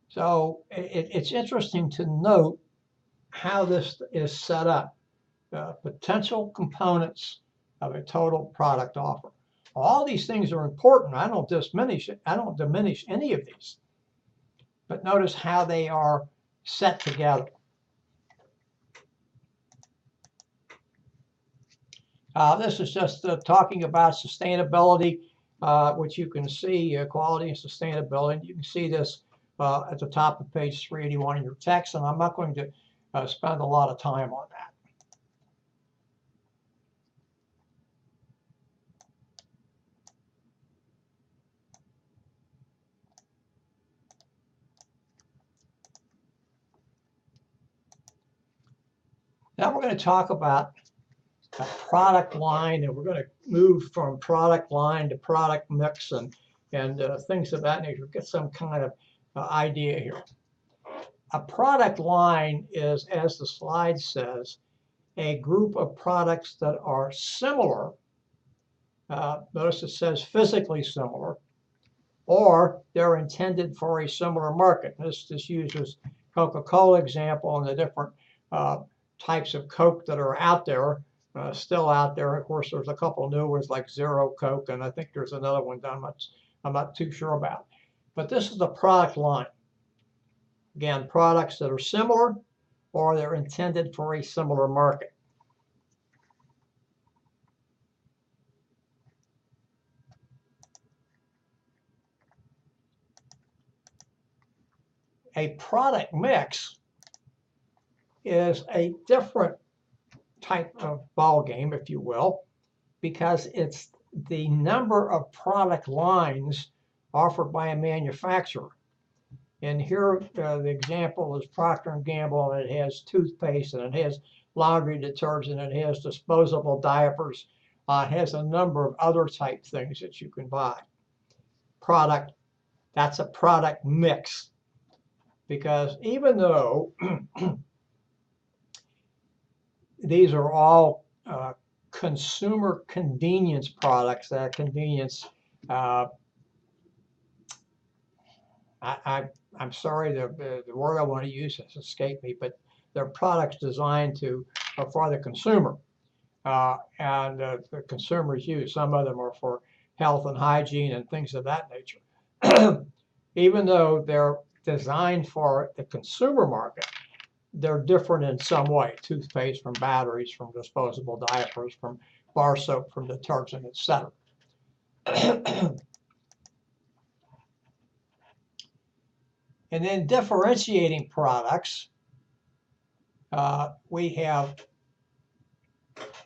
So it's interesting to note how this is set up. Potential components of a total product offer. All these things are important. I don't diminish any of these. But notice how they are set together. This is just talking about sustainability, which you can see, quality and sustainability. You can see this at the top of page 381 in your text, and I'm not going to spend a lot of time on that. Now we're going to talk about a product line, and we're going to move from product line to product mix and things of that nature. Get some kind of idea here. A product line is, as the slide says, a group of products that are similar. Notice it says physically similar, or they're intended for a similar market. This uses Coca-Cola example and the different types of Coke that are out there, still out there. Of course, there's a couple new ones like Zero Coke, and I think there's another one that I'm not too sure about. But this is the product line. Again, products that are similar or they're intended for a similar market. A product mix is a different type of ball game, if you will, because it's the number of product lines offered by a manufacturer. And here the example is Procter & Gamble, and it has toothpaste, and it has laundry detergent, and it has disposable diapers. It has a number of other type things that you can buy. Product, that's a product mix. Because even though these are all consumer convenience products, that convenience, I'm sorry, the word I want to use has escaped me, but they're products designed for the consumer, and the consumers use. Some of them are for health and hygiene and things of that nature. Even though they're designed for the consumer market, they're different in some way. Toothpaste from batteries, from disposable diapers, from bar soap, from detergent, etc. And then differentiating products, we have,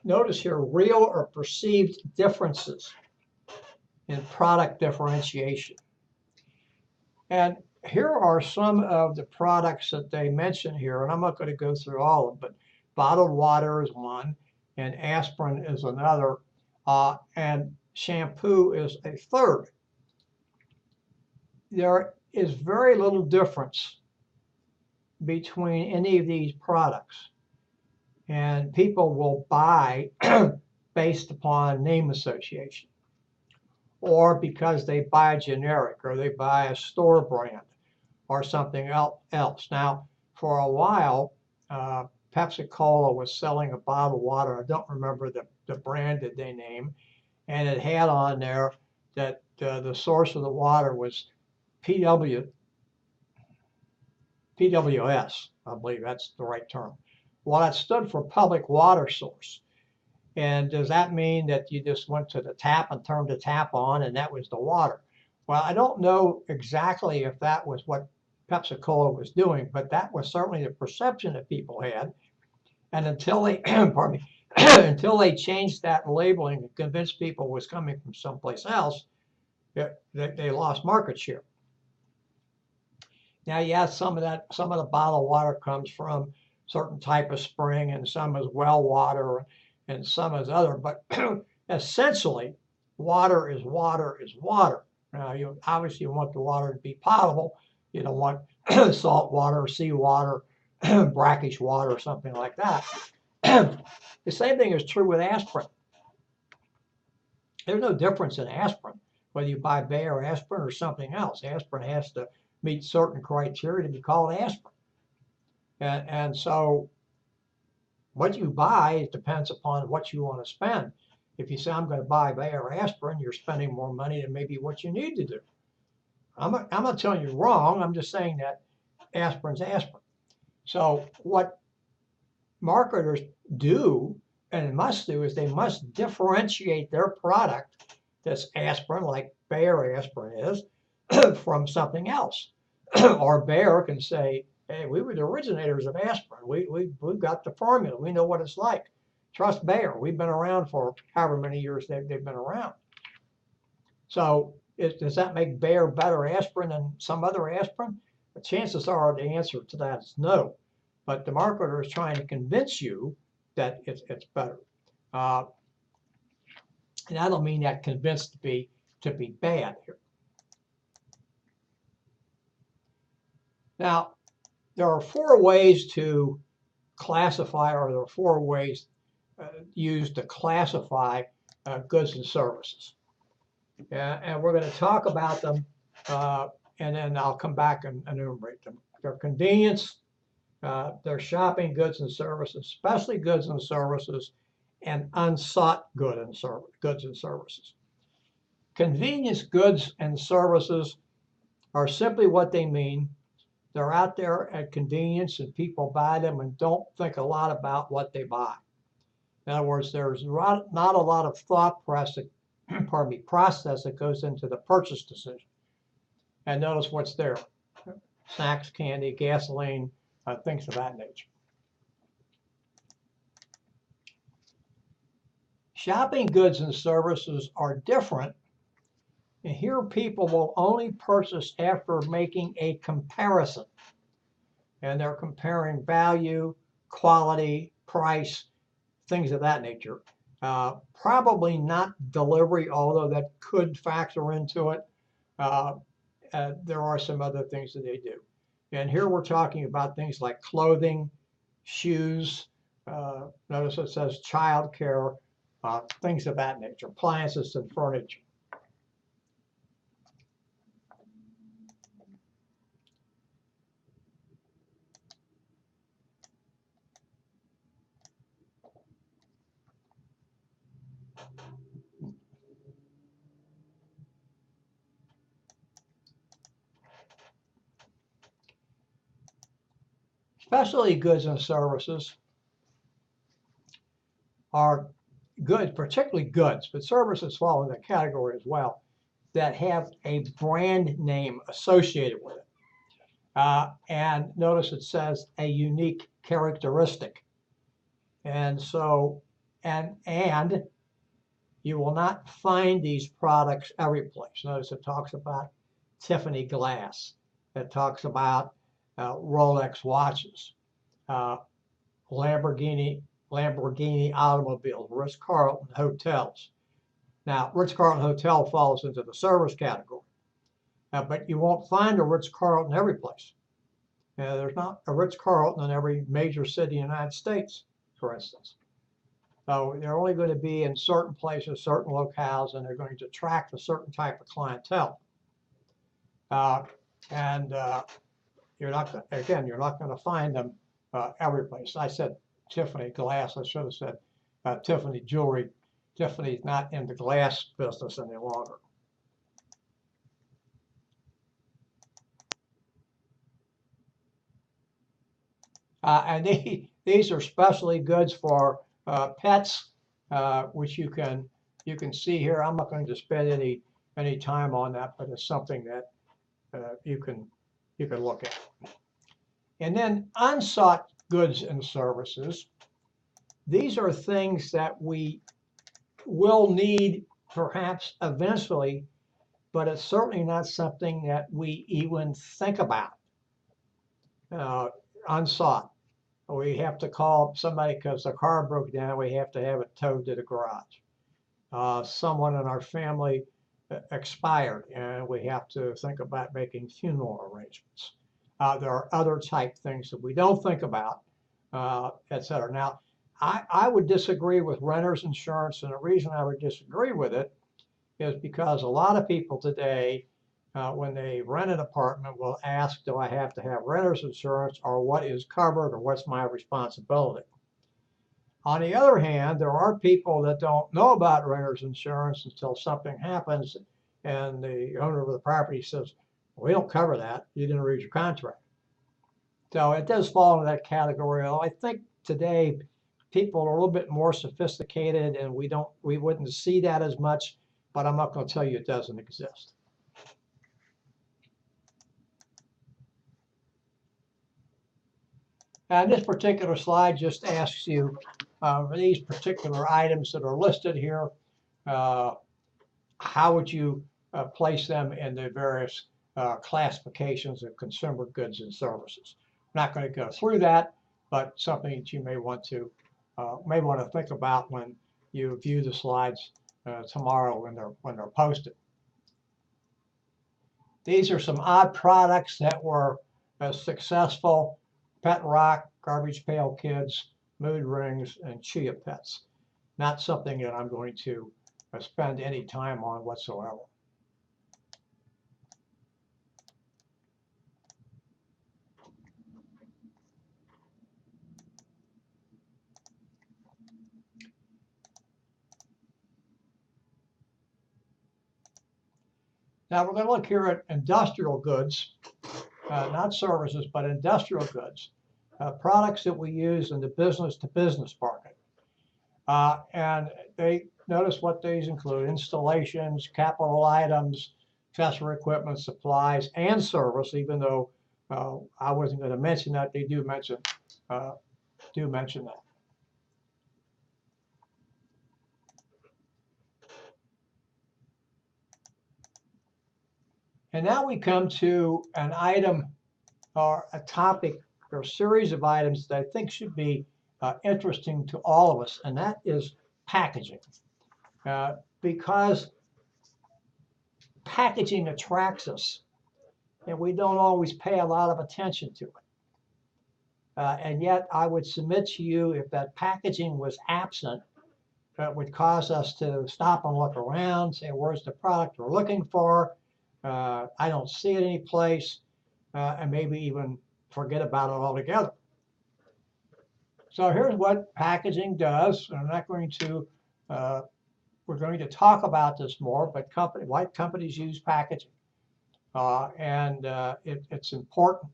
notice here, real or perceived differences in product differentiation. And here are some of the products that they mention here, and I'm not going to go through all of them, but bottled water is one, and aspirin is another, and shampoo is a third. There is very little difference between any of these products, and people will buy based upon name association, or because they buy generic, or they buy a store brand, or something else. Now, for a while, Pepsi-Cola was selling a bottled water. I don't remember the brand that they named, and it had on there that the source of the water was PWS, I believe that's the right term. Well, that stood for public water source. And does that mean that you just went to the tap and turned the tap on and that was the water? Well, I don't know exactly if that was what Pepsi-Cola was doing, but that was certainly the perception that people had. And until they, pardon me, until they changed that labeling and convinced people it was coming from someplace else, they lost market share. Now, yeah, some of the bottled water comes from certain type of spring, and some is well water, and some is other. But essentially, water is water is water. Now, you obviously want the water to be potable. You don't want salt water, seawater, brackish water, or something like that. The same thing is true with aspirin. There's no difference in aspirin, whether you buy Bayer aspirin or something else. Aspirin has to meet certain criteria to be called aspirin. And so what you buy, it depends upon what you want to spend. If you say, I'm going to buy Bayer aspirin, you're spending more money than maybe what you need to do. I'm not telling you wrong. I'm just saying that aspirin's aspirin. So what marketers do and must do is they must differentiate their product that's aspirin, like Bayer aspirin is, from something else. Or Bayer can say, hey, we were the originators of aspirin. We've got the formula. We know what it's like. Trust Bayer. We've been around for however many years they've been around. So does that make Bayer better aspirin than some other aspirin? The chances are the answer to that is no. But the marketer is trying to convince you that it's better. And I don't mean that convinced to be bad here. Now, there are four ways to classify, or there are four ways used to classify goods and services. And we're going to talk about them, and then I'll come back and enumerate them. They're convenience, they're shopping goods and services, specialty goods and services, and unsought goods and services. Convenience goods and services are simply what they mean. They're out there at convenience, and people buy them and don't think a lot about what they buy. In other words, there's not a lot of thought process that goes into the purchase decision. And notice what's there: snacks, candy, gasoline, things of that nature. Shopping goods and services are different, and here people will only purchase after making a comparison. And they're comparing value, quality, price, things of that nature. Probably not delivery, although that could factor into it. There are some other things that they do. And here we're talking about things like clothing, shoes, notice it says childcare, things of that nature, appliances and furniture. Specialty goods and services are goods, particularly goods, but services fall in that category as well, that have a brand name associated with it. And notice it says a unique characteristic. And so, and you will not find these products every place. Notice it talks about Tiffany glass. It talks about Rolex watches, Lamborghini automobiles, Ritz-Carlton hotels. Now, Ritz-Carlton Hotel falls into the service category, but you won't find a Ritz-Carlton every place. There's not a Ritz-Carlton in every major city in the United States, for instance. So they're only going to be in certain places, certain locales, and they're going to attract a certain type of clientele. You're not going to find them every place. I said Tiffany glass. I should have said Tiffany jewelry. Tiffany's not in the glass business any longer. And these are specialty goods for pets, which you can see here. I'm not going to spend any time on that, but it's something that you can look at. And then unsought goods and services. These are things that we will need perhaps eventually, but it's certainly not something that we even think about. Unsought. We have to call somebody because the car broke down. We have to have it towed to the garage. Someone in our family expired, and we have to think about making funeral arrangements. There are other type things that we don't think about, et cetera. Now, I would disagree with renter's insurance, and the reason I would disagree with it is because a lot of people today, when they rent an apartment, will ask, do I have to have renter's insurance, or what is covered, or what's my responsibility? On the other hand, there are people that don't know about renter's insurance until something happens and the owner of the property says, we don't cover that. You didn't read your contract. So it does fall into that category. I think today people are a little bit more sophisticated and we wouldn't see that as much, but I'm not going to tell you it doesn't exist. And this particular slide just asks you these particular items that are listed here, how would you place them in the various classifications of consumer goods and services? I'm not going to go through that, but something that you may want to think about when you view the slides tomorrow when they're posted. These are some odd products that were successful: Pet Rock, Garbage Pail Kids, Mood Rings, and Chia Pets. Not something that I'm going to spend any time on whatsoever. Now we're going to look here at industrial goods, not services, but industrial goods, products that we use in the business-to-business market. And they notice what these include: installations, capital items, accessory equipment, supplies, and service. Even though I wasn't going to mention that, they do mention that. And now we come to an item or a topic or a series of items that I think should be interesting to all of us, and that is packaging. Because packaging attracts us, and we don't always pay a lot of attention to it. And yet, I would submit to you, if that packaging was absent, it would cause us to stop and look around, say, where's the product we're looking for? I don't see it anyplace, and maybe even forget about it altogether. So here's what packaging does. I'm not going to, we're going to talk about this more, but why companies use packaging. It's important,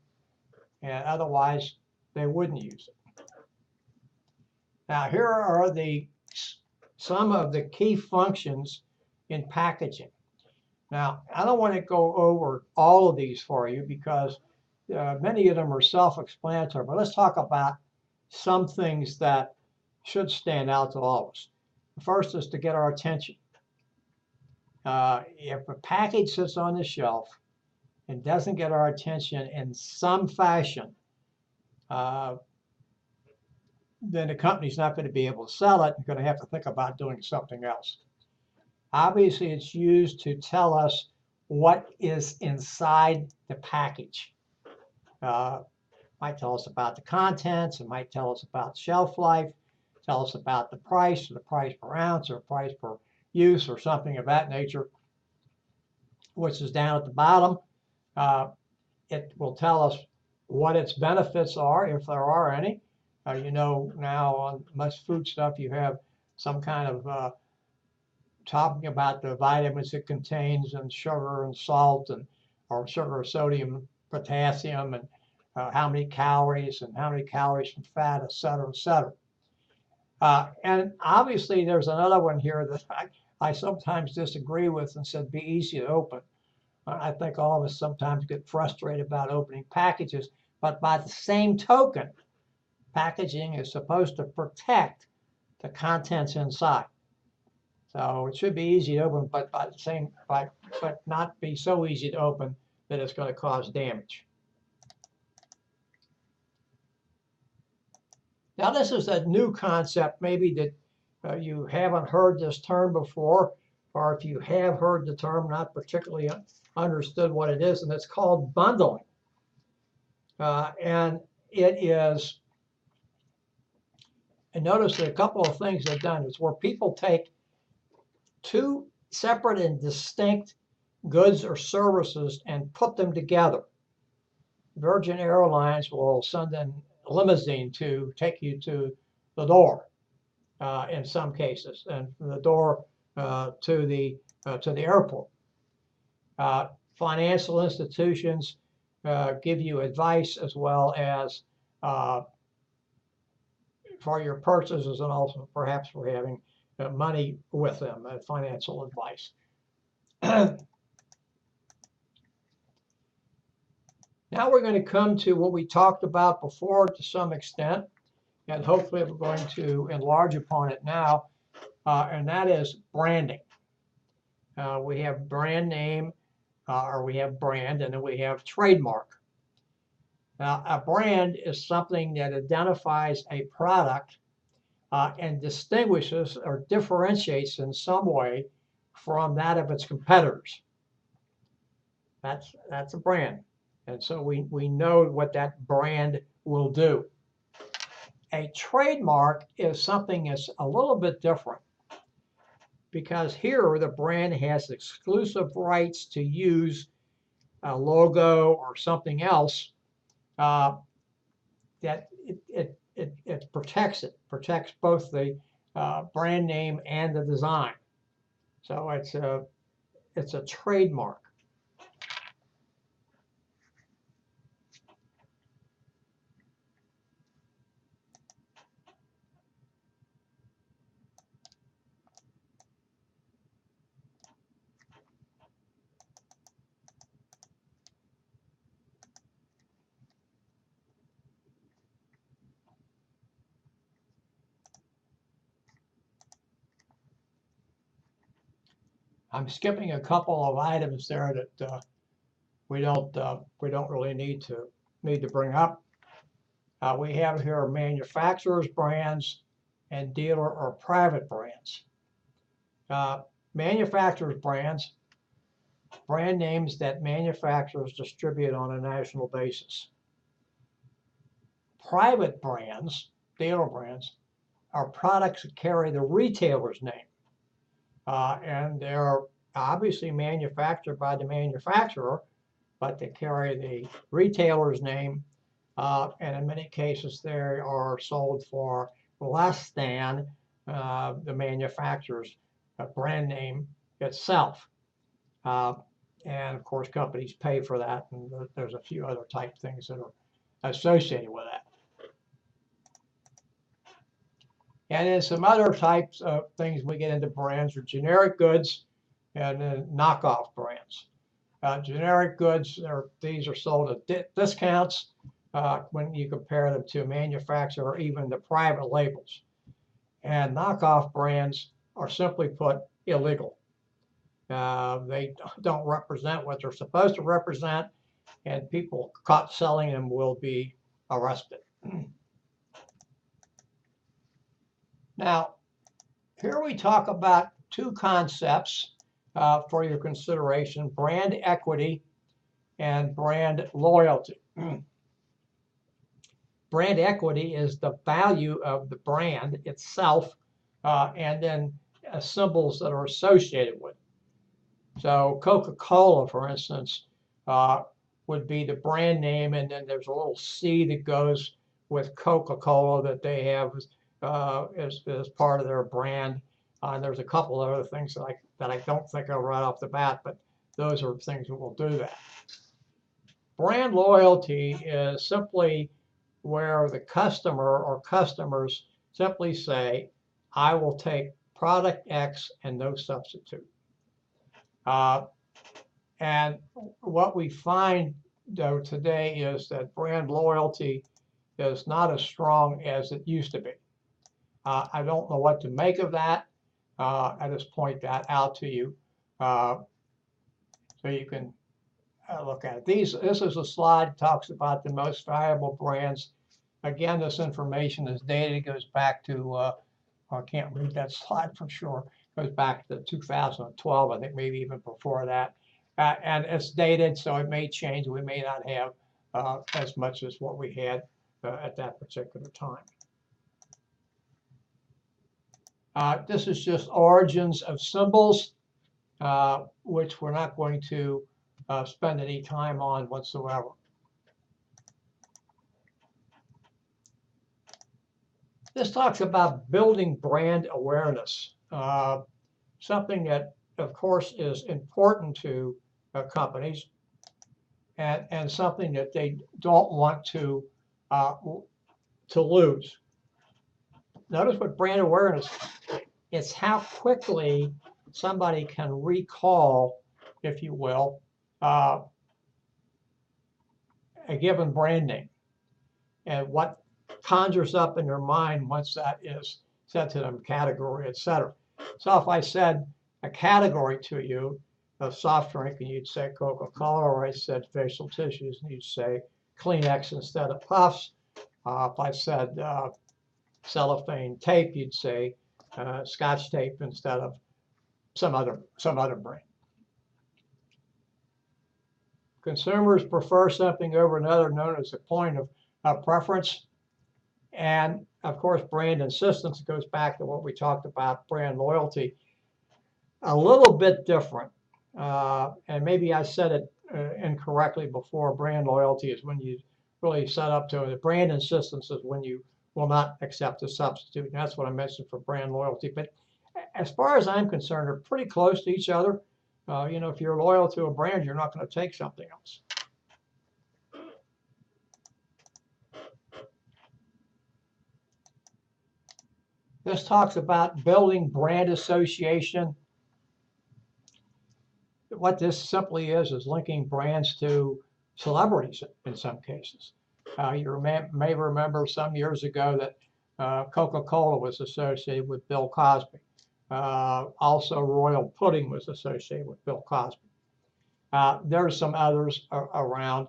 and otherwise they wouldn't use it. Now, here are some of the key functions in packaging. Now, I don't want to go over all of these for you because many of them are self-explanatory, but let's talk about some things that should stand out to all of us. The first is to get our attention. If a package sits on the shelf and doesn't get our attention in some fashion, then the company's not going to be able to sell it. You're going to have to think about doing something else. Obviously, it's used to tell us what is inside the package. Might tell us about the contents. It might tell us about shelf life, tell us about the price, or the price per ounce, or price per use, or something of that nature. Which is down at the bottom. It will tell us what its benefits are, if there are any. You know, now on most food stuff, you have some kind of talking about the vitamins it contains, and sugar and salt, and or sugar, sodium, potassium, and how many calories, and how many calories from fat, et cetera, et cetera. And obviously, there's another one here that I sometimes disagree with and said be easy to open. I think all of us sometimes get frustrated about opening packages, but by the same token, packaging is supposed to protect the contents inside. So it should be easy to open, but but not be so easy to open that it's going to cause damage. Now, this is a new concept, maybe that you haven't heard this term before, or if you have heard the term, not particularly understood what it is, and it's called bundling. And it is, and notice that a couple of things they've done is where people take two separate and distinct goods or services and put them together. Virgin Airlines will send a limousine to take you to the door in some cases, and from the door to the airport. Financial institutions give you advice as well as for your purchases, and also perhaps for having money with them, financial advice. Now we're going to come to what we talked about before to some extent, and hopefully we're going to enlarge upon it now, and that is branding. We have brand name, or we have brand, and then we have trademark. Now, a brand is something that identifies a product and distinguishes or differentiates in some way from that of its competitors. That's a brand. And so we know what that brand will do. A trademark is something that's a little bit different, because here the brand has exclusive rights to use a logo or something else that it protects both the brand name and the design. So it's a trademark. I'm skipping a couple of items there that we don't really need to bring up. We have here manufacturers' brands and dealer or private brands. Manufacturers' brands, brand names that manufacturers distribute on a national basis. Private brands, dealer brands, are products that carry the retailer's name. And they're obviously manufactured by the manufacturer, but they carry the retailer's name. And in many cases, they are sold for less than the manufacturer's brand name itself. And of course, companies pay for that, and there's a few other type things that are associated with that. And then some other types of things we get into brands are generic goods and then knockoff brands. Generic goods, these are sold at discounts when you compare them to manufacturer or even the private labels. And knockoff brands are simply put illegal. They don't represent what they're supposed to represent, and people caught selling them will be arrested. Now, here we talk about two concepts for your consideration: brand equity and brand loyalty. Brand equity is the value of the brand itself and then symbols that are associated with it. So Coca-Cola, for instance, would be the brand name, and then there's a little C that goes with Coca-Cola that they have as part of their brand. There's a couple of other things that I don't think of right off the bat, but those are things that will do that. Brand loyalty is simply where the customer or customers simply say, I will take product X and no substitute. And what we find, though, today is that brand loyalty is not as strong as it used to be. I don't know what to make of that. I just point that out to you so you can look at it. This is a slide that talks about the most valuable brands. Again, this information is dated. It goes back to, I can't read that slide for sure. It goes back to 2012, I think maybe even before that. And it's dated, so it may change. We may not have as much as what we had at that particular time. This is just origins of symbols, which we're not going to spend any time on whatsoever. This talks about building brand awareness, something that, of course, is important to companies and something that they don't want to lose. Notice what brand awareness is. It's how quickly somebody can recall, if you will, a given brand name and what conjures up in their mind once that is said to them, category, etc. So if I said a category to you of soft drink and you'd say Coca-Cola, or I said facial tissues and you'd say Kleenex instead of Puffs. If I said cellophane tape, you'd say Scotch tape instead of some other brand. Consumers prefer something over another, known as a point of preference. And of course, brand insistence goes back to what we talked about, brand loyalty. A little bit different. And maybe I said it incorrectly before. Brand loyalty is when you really set up to it. The brand insistence is when you will not accept a substitute. And that's what I mentioned for brand loyalty. But as far as I'm concerned, they're pretty close to each other. If you're loyal to a brand, you're not going to take something else. This talks about building brand association. What this simply is linking brands to celebrities in some cases. You may remember some years ago that Coca-Cola was associated with Bill Cosby. Also, Royal Pudding was associated with Bill Cosby. There's some others around.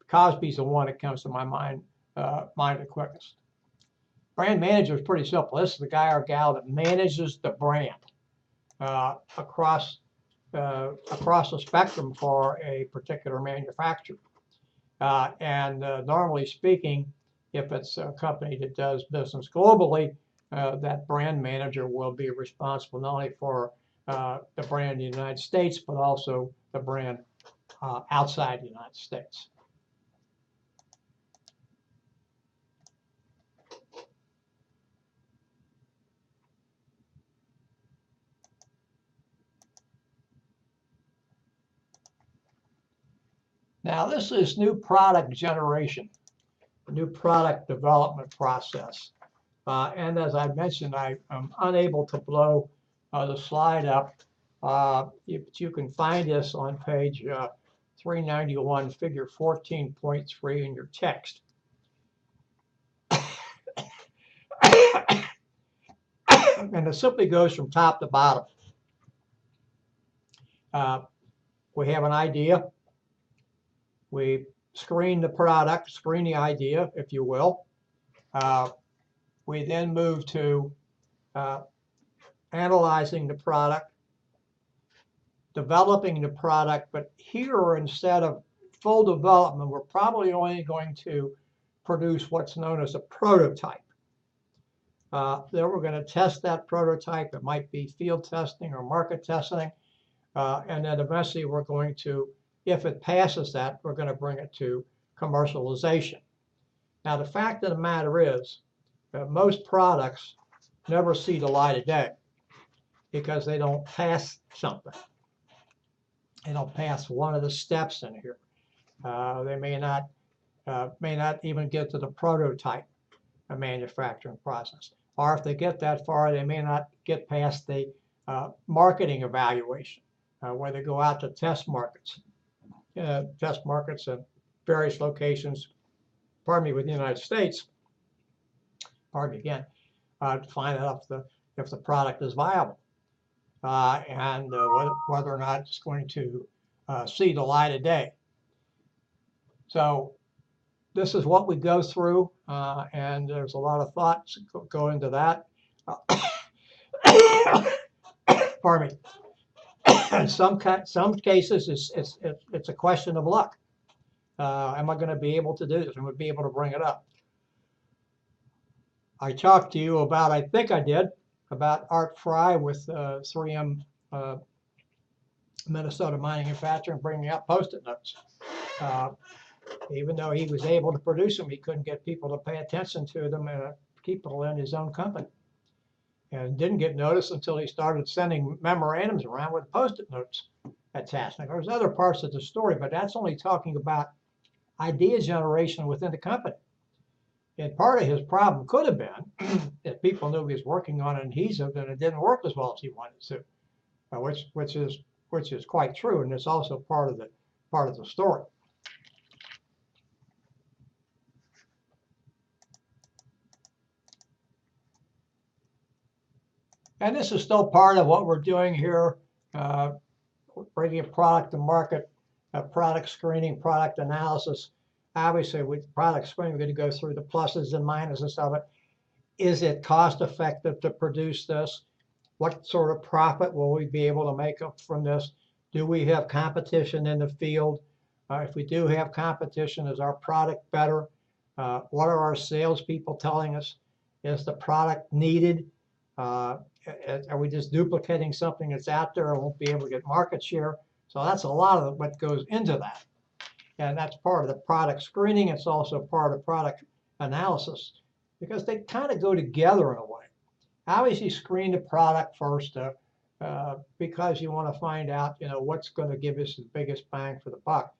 Cosby's the one that comes to my mind the quickest. Brand manager is pretty simple. This is the guy or gal that manages the brand across the spectrum for a particular manufacturer. Normally speaking, if it's a company that does business globally, that brand manager will be responsible not only for the brand in the United States, but also the brand outside the United States. Now, this is new product generation, new product development process. And as I mentioned, I am unable to blow the slide up. You can find this on page 391, figure 14.3 in your text. And it simply goes from top to bottom. We have an idea. We screen the product, screen the idea, if you will. We then move to analyzing the product, developing the product, but here, instead of full development, we're probably only going to produce what's known as a prototype. Then we're going to test that prototype. It might be field testing or market testing. And then eventually we're going to, if it passes that, we're going to bring it to commercialization. Now, the fact of the matter is that most products never see the light of day because they don't pass something. They don't pass one of the steps in here. They may not even get to the prototype manufacturing process. Or if they get that far, they may not get past the marketing evaluation, where they go out to test markets in various locations, within the United States, to find out if the product is viable and whether or not it's going to see the light of day. So this is what we go through, and there's a lot of thoughts go into that. Pardon me. In some cases, it's a question of luck. Am I going to be able to do this? Am I going to be able to bring it up? I talked to you about, I think I did, about Art Fry with 3M Minnesota Mining and Manufacturing bringing out Post-it notes. Even though he was able to produce them, he couldn't get people to pay attention to them and keep people in his own company. And didn't get noticed until he started sending memorandums around with Post-it notes attached. Now, there's other parts of the story, but that's only talking about idea generation within the company. And part of his problem could have been if people knew he was working on an adhesive and it didn't work as well as he wanted to, which is quite true, and it's also part of the story. And this is still part of what we're doing here, bringing a product to market, product screening, product analysis. Obviously, with product screening, we're going to go through the pluses and minuses of it. Is it cost effective to produce this? What sort of profit will we be able to make up from this? Do we have competition in the field? If we do have competition, is our product better? What are our salespeople telling us? Is the product needed? Are we just duplicating something that's out there and won't be able to get market share? So that's a lot of what goes into that. And that's part of the product screening. It's also part of product analysis because they kind of go together in a way. Obviously, screen the product first because you want to find out, what's going to give us the biggest bang for the buck.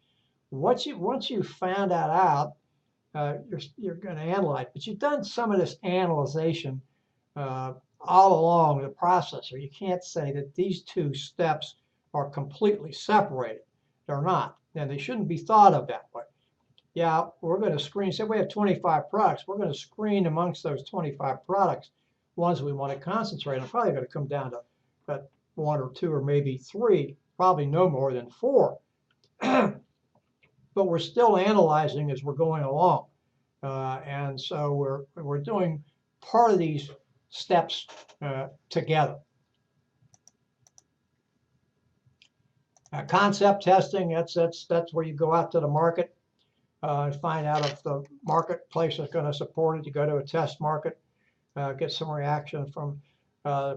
Once you found that out, you're going to analyze. But you've done some of this analyzation all along the process, or you can't say that these two steps are completely separated. They're not, and they shouldn't be thought of that way. Yeah, we're going to screen. Say we have 25 products. We're going to screen amongst those 25 products ones we want to concentrate on. Probably going to come down to one or two or maybe three probably no more than 4. But we're still analyzing as we're going along. And so we're doing part of these steps together. Concept testing, that's where you go out to the market and find out if the marketplace is going to support it. You go to a test market, get some reaction from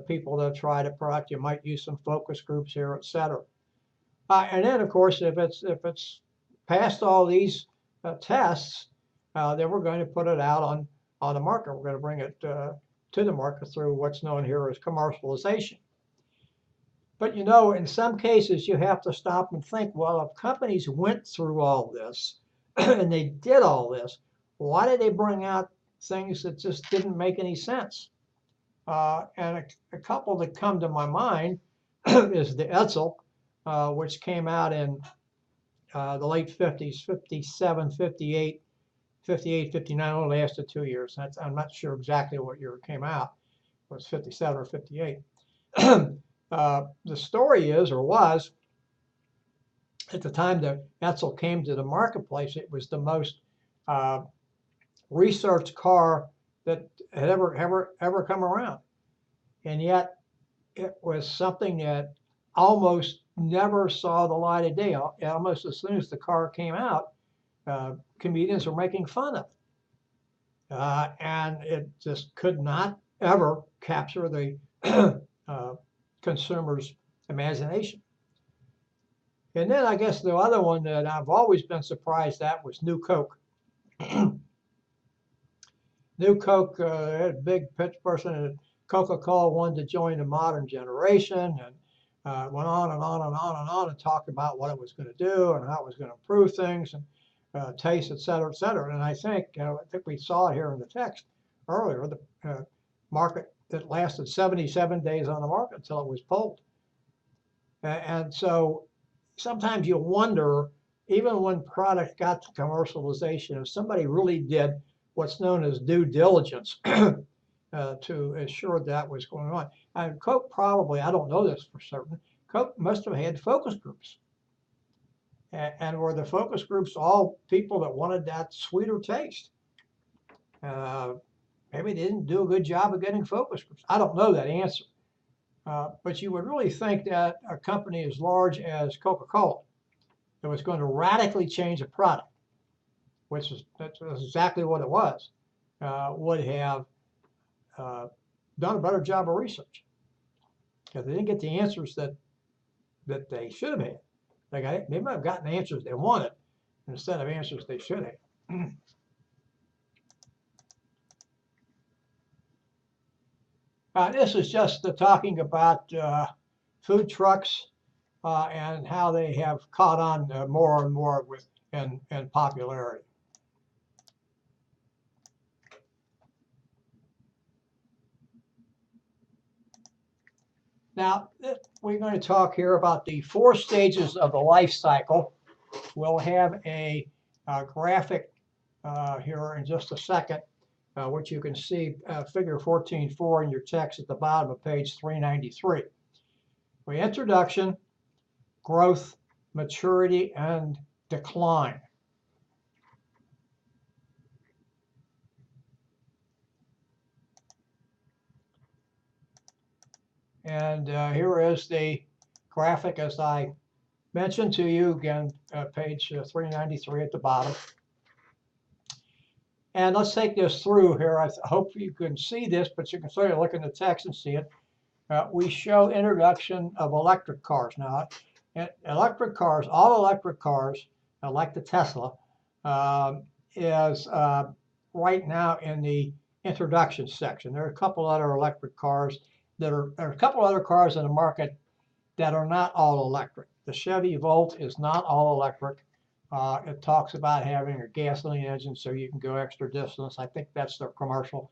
people that try the product. You might use some focus groups here, etc. And then, of course, if it's passed all these tests, then we're going to put it out on the market. We're going to bring it to the market through what's known here as commercialization. But you know, in some cases, you have to stop and think, well, if companies went through all this and they did all this, why did they bring out things that just didn't make any sense? And a couple that come to my mind is the Edsel, which came out in the late 50s, 57, 58, 58, 59, only lasted 2 years. I'm not sure exactly what year it came out. It was 57 or 58. The story is, or was, at the time the Edsel came to the marketplace, it was the most researched car that had ever come around. And yet it was something that almost never saw the light of day. Almost as soon as the car came out, comedians were making fun of it. And it just could not ever capture the consumer's imagination. And then I guess the other one that I've always been surprised at was New Coke. New Coke had a big pitch person, and Coca-Cola wanted to join the modern generation, and went on and on and on and on and talked about what it was going to do and how it was going to improve things and taste, et cetera, et cetera. And I think we saw it here in the text earlier, the market that lasted 77 days on the market until it was pulled. And so sometimes you wonder, even when product got to commercialization, if somebody really did what's known as due diligence to ensure that was going on. And Coke probably, I don't know this for certain, Coke must have had focus groups. And were the focus groups all people that wanted that sweeter taste? Maybe they didn't do a good job of getting focus groups. I don't know that answer. But you would really think that a company as large as Coca-Cola that was going to radically change a product, which is that's exactly what it was, would have done a better job of research. Because they didn't get the answers that they should have had. They might have gotten the answers they wanted instead of answers they should have. This is just talking about food trucks and how they have caught on more and more in popularity. Now, we're going to talk here about the 4 stages of the life cycle. We'll have a graphic here in just a second, which you can see figure 14.4 in your text at the bottom of page 393. Introduction, growth, maturity, and decline. And here is the graphic as I mentioned to you, again, page 393 at the bottom. And let's take this through here. I hope you can see this, but you can sort of look in the text and see it. We show introduction of electric cars. Now, electric cars, all electric cars, like the Tesla, is right now in the introduction section. There are a couple other electric cars there are a couple other cars in the market that are not all electric. The Chevy Volt is not all electric. It talks about having a gasoline engine so you can go extra distance. I think that's their commercial.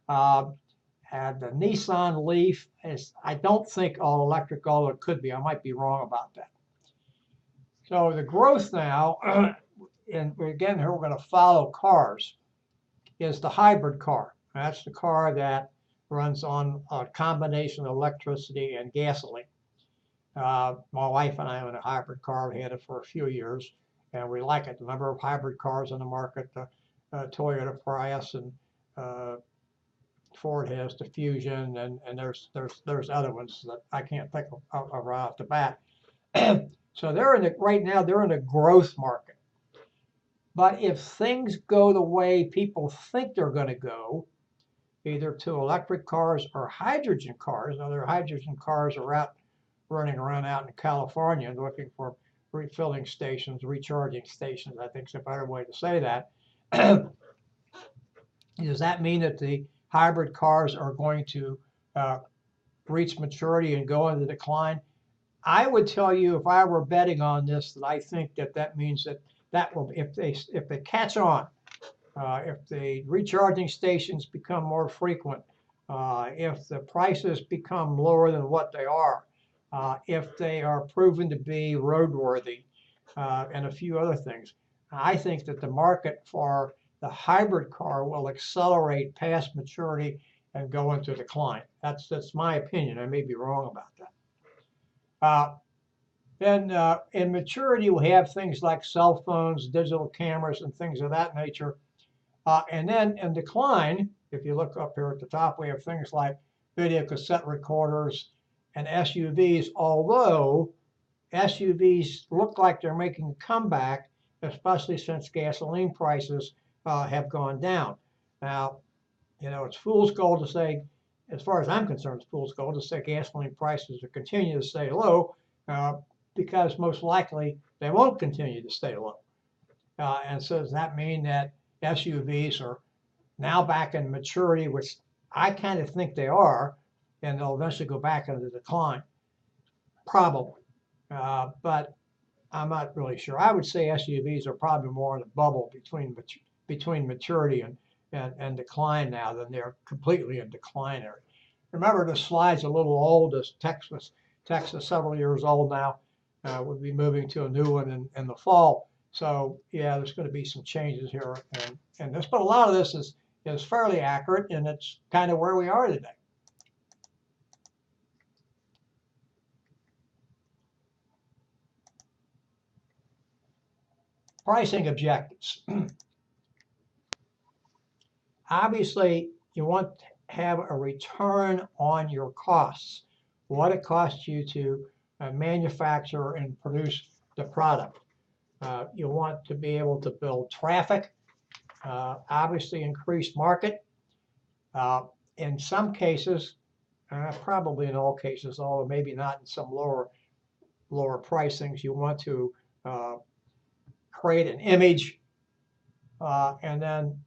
And the Nissan Leaf is, I don't think all electric, although it could be. I might be wrong about that. So the growth now, and again, here we're going to follow cars, is the hybrid car. That's the car that runs on a combination of electricity and gasoline. My wife and I own a hybrid car. We had it for a few years, and we like it. The number of hybrid cars on the market, the Toyota Prius and Ford has the Fusion, and there's other ones that I can't think of right off the bat. So right now they're in a growth market. But if things go the way people think they're going to go, either to electric cars or hydrogen cars, now their hydrogen cars are out running around out in California looking for refilling stations, recharging stations, I think is a better way to say that. Does that mean that the hybrid cars are going to reach maturity and go into decline? I would tell you, if I were betting on this, that I think that means that will, if they catch on, if the recharging stations become more frequent, if the prices become lower than what they are, if they are proven to be roadworthy, and a few other things, I think that the market for the hybrid car will accelerate past maturity and go into decline. That's my opinion. I may be wrong about that. Then in maturity, we have things like cell phones, digital cameras, and things of that nature. And then in decline, if you look up here at the top, we have things like video cassette recorders and SUVs, although SUVs look like they're making a comeback, especially since gasoline prices have gone down. Now, it's fool's gold to say, as far as I'm concerned, it's fool's gold to say gasoline prices will continue to stay low, because most likely they won't continue to stay low. And so does that mean that SUVs are now back in maturity, which I kind of think they are, and they'll eventually go back into decline? Probably. But I'm not really sure. I would say SUVs are probably more in a bubble between maturity and decline now than they're completely in decline area. Remember, the slide's a little old. This Texas several years old now. We'll be moving to a new one in the fall. So yeah, there's going to be some changes here and this, but a lot of this is fairly accurate, and it's kind of where we are today. Pricing objectives. Obviously, you want to have a return on your costs, what it costs you to manufacture and produce the product. You want to be able to build traffic, obviously increase market. In some cases, probably in all cases, although maybe not in some lower pricings, you want to create an image, and then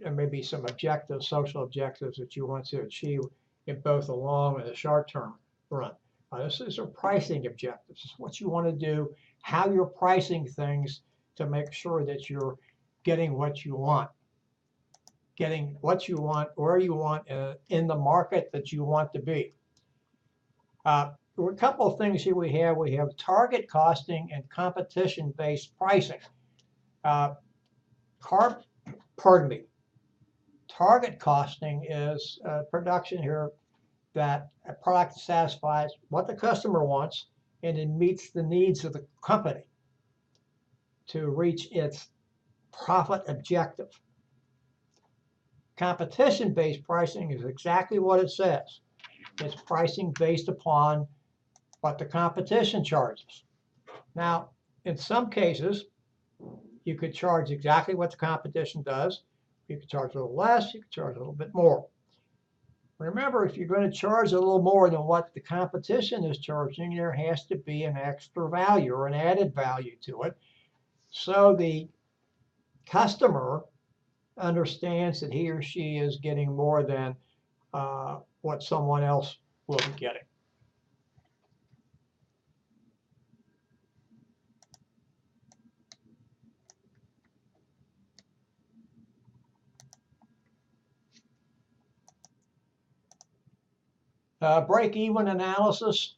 there may be some objectives, social objectives that you want to achieve in both the long and the short term run. This is a pricing objectives. This is what you want to do, how you're pricing things to make sure that you're getting what you want. Getting what you want, where you want, in the market that you want to be. There are a couple of things here we have. We have target costing and competition-based pricing. Target costing is production here that a product satisfies what the customer wants and it meets the needs of the company to reach its profit objective. Competition-based pricing is exactly what it says. It's pricing based upon what the competition charges. Now, in some cases, you could charge exactly what the competition does. You could charge a little less, you could charge a little bit more. Remember, if you're going to charge a little more than what the competition is charging, there has to be an extra value or an added value to it. So the customer understands that he or she is getting more than what someone else will be getting. Break-even analysis,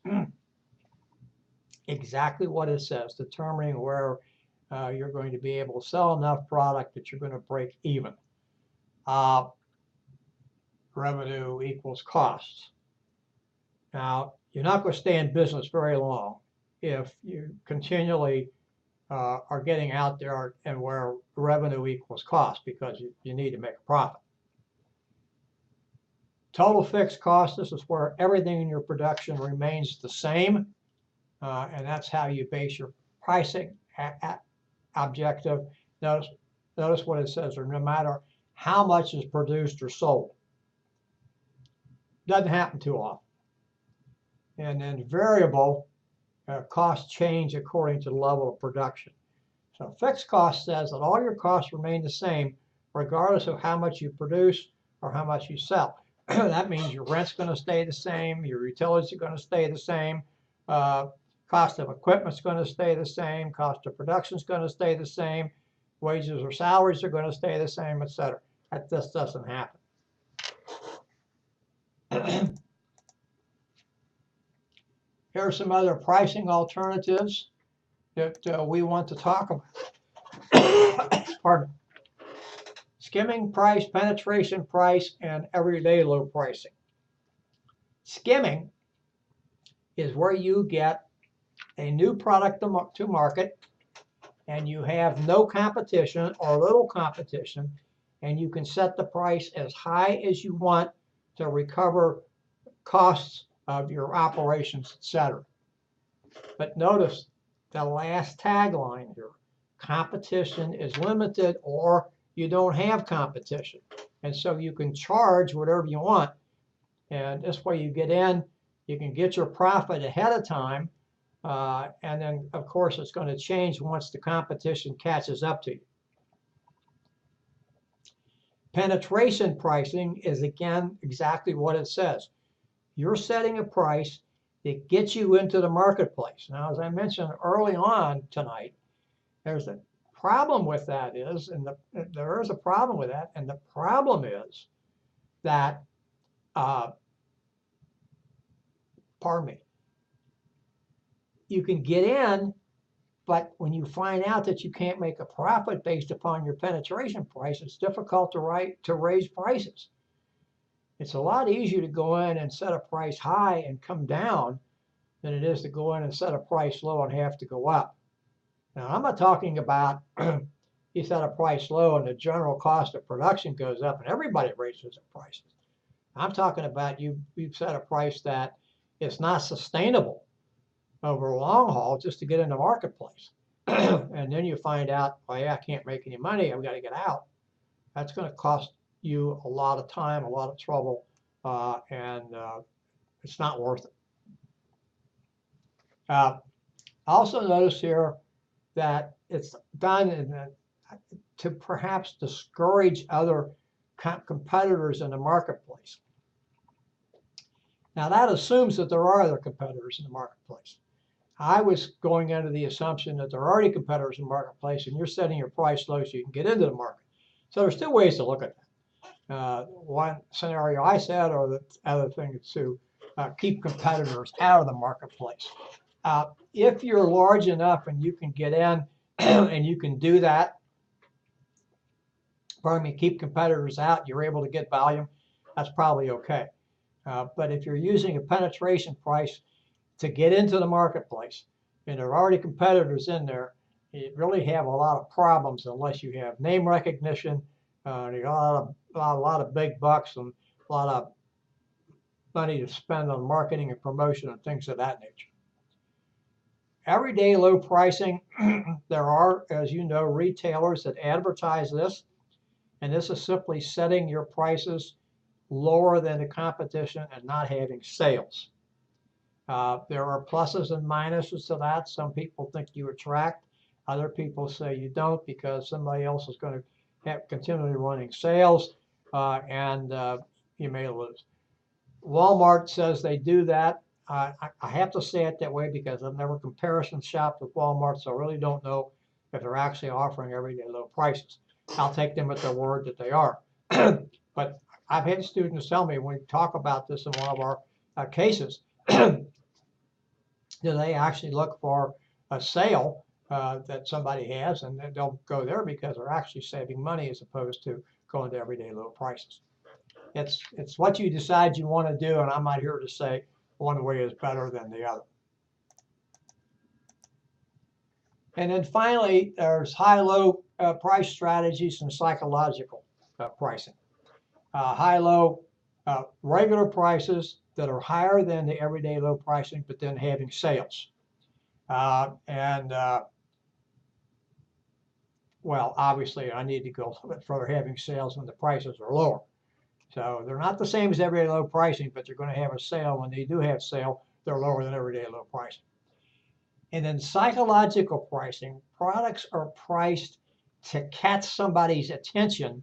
exactly what it says, determining where you're going to be able to sell enough product that you're going to break even. Revenue equals costs. Now, you're not going to stay in business very long if you continually are getting out there and where revenue equals cost, because you need to make a profit. Total fixed cost, this is where everything in your production remains the same, and that's how you base your pricing objective. Notice what it says, or no matter how much is produced or sold. Doesn't happen too often. And then variable costs change according to the level of production. So fixed cost says that all your costs remain the same regardless of how much you produce or how much you sell. That means your rent's going to stay the same, your utilities are going to stay the same, cost of equipment's going to stay the same, cost of production is going to stay the same, wages or salaries are going to stay the same, etc. That just doesn't happen. Here are some other pricing alternatives that we want to talk about. Pardon. Skimming price, penetration price, and everyday low pricing. Skimming is where you get a new product to market and you have no competition or little competition, and you can set the price as high as you want to recover costs of your operations, etc. But notice the last tagline here: competition is limited, or you don't have competition. And so you can charge whatever you want. And this way you get in, you can get your profit ahead of time. And then, of course, it's going to change once the competition catches up to you. Penetration pricing is, again, exactly what it says. You're setting a price that gets you into the marketplace. Now, as I mentioned early on tonight, there's a problem with that is, and there is a problem with that, and the problem is that, pardon me, you can get in, but when you find out that you can't make a profit based upon your penetration price, it's difficult to raise prices. It's a lot easier to go in and set a price high and come down than it is to go in and set a price low and have to go up. Now, I'm not talking about you set a price low and the general cost of production goes up and everybody raises their prices. I'm talking about you've set a price that is not sustainable over a long haul just to get in the marketplace. And then you find out, oh yeah, I can't make any money, I've got to get out. That's going to cost you a lot of time, a lot of trouble, and it's not worth it. Also notice here that it's done to perhaps discourage other competitors in the marketplace. Now that assumes that there are other competitors in the marketplace. I was going under the assumption that there are already competitors in the marketplace and you're setting your price low so you can get into the market. So there's two ways to look at that. One scenario I said, or the other thing is to keep competitors out of the marketplace. If you're large enough and you can get in and you can do that, pardon me, keep competitors out, you're able to get volume, that's probably okay. But if you're using a penetration price to get into the marketplace and there are already competitors in there, you really have a lot of problems unless you have name recognition, you got a lot of big bucks and a lot of money to spend on marketing and promotion and things of that nature. Everyday low pricing, there are, as you know, retailers that advertise this, and this is simply setting your prices lower than the competition and not having sales. There are pluses and minuses to that. Some people think you attract, other people say you don't because somebody else is going to have continually running sales, and you may lose. Walmart says they do that. I have to say it that way because I've never comparison shopped with Walmart, so I really don't know if they're actually offering everyday low prices. I'll take them at their word that they are. But I've had students tell me when we talk about this in one of our cases, that they actually look for a sale that somebody has, and they'll go there because they're actually saving money as opposed to going to everyday low prices. It's what you decide you want to do, and I'm not here to say one way is better than the other. And then finally, there's high-low price strategies and psychological pricing. High-low regular prices that are higher than the everyday low pricing, but then having sales. Well, obviously, I need to go a little bit further, having sales when the prices are lower. So they're not the same as everyday low pricing, but they're going to have a sale. When they do have sale, they're lower than everyday low pricing. And then psychological pricing, products are priced to catch somebody's attention,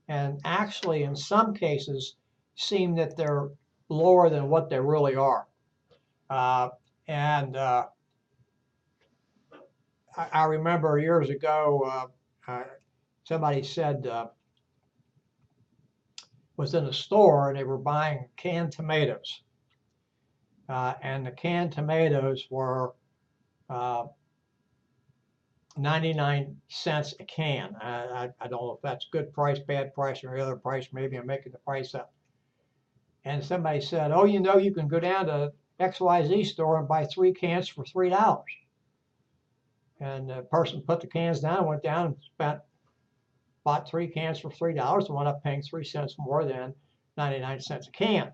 and actually in some cases seem that they're lower than what they really are. I remember years ago, somebody said, was in a store and they were buying canned tomatoes. And the canned tomatoes were 99 cents a can. I don't know if that's good price, bad price, or any other price. Maybe I'm making the price up. And somebody said, oh, you know, you can go down to XYZ store and buy 3 cans for $3. And the person put the cans down, went down and bought 3 cans for $3 and wound up paying 3 cents more than 99 cents a can.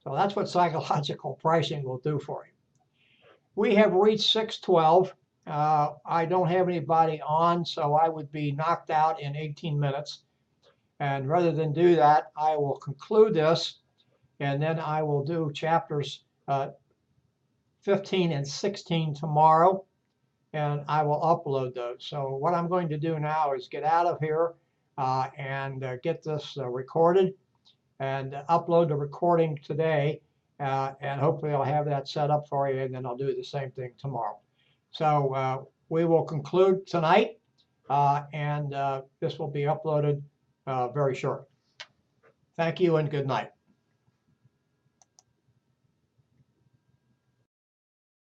So that's what psychological pricing will do for you. We have reached 6:12. I don't have anybody on, so I would be knocked out in 18 minutes. And rather than do that, I will conclude this, and then I will do chapters 15 and 16 tomorrow, and I will upload those. So what I'm going to do now is get out of here and get this recorded and upload the recording today. And hopefully I'll have that set up for you, and then I'll do the same thing tomorrow. So we will conclude tonight, and this will be uploaded very shortly. Thank you and good night.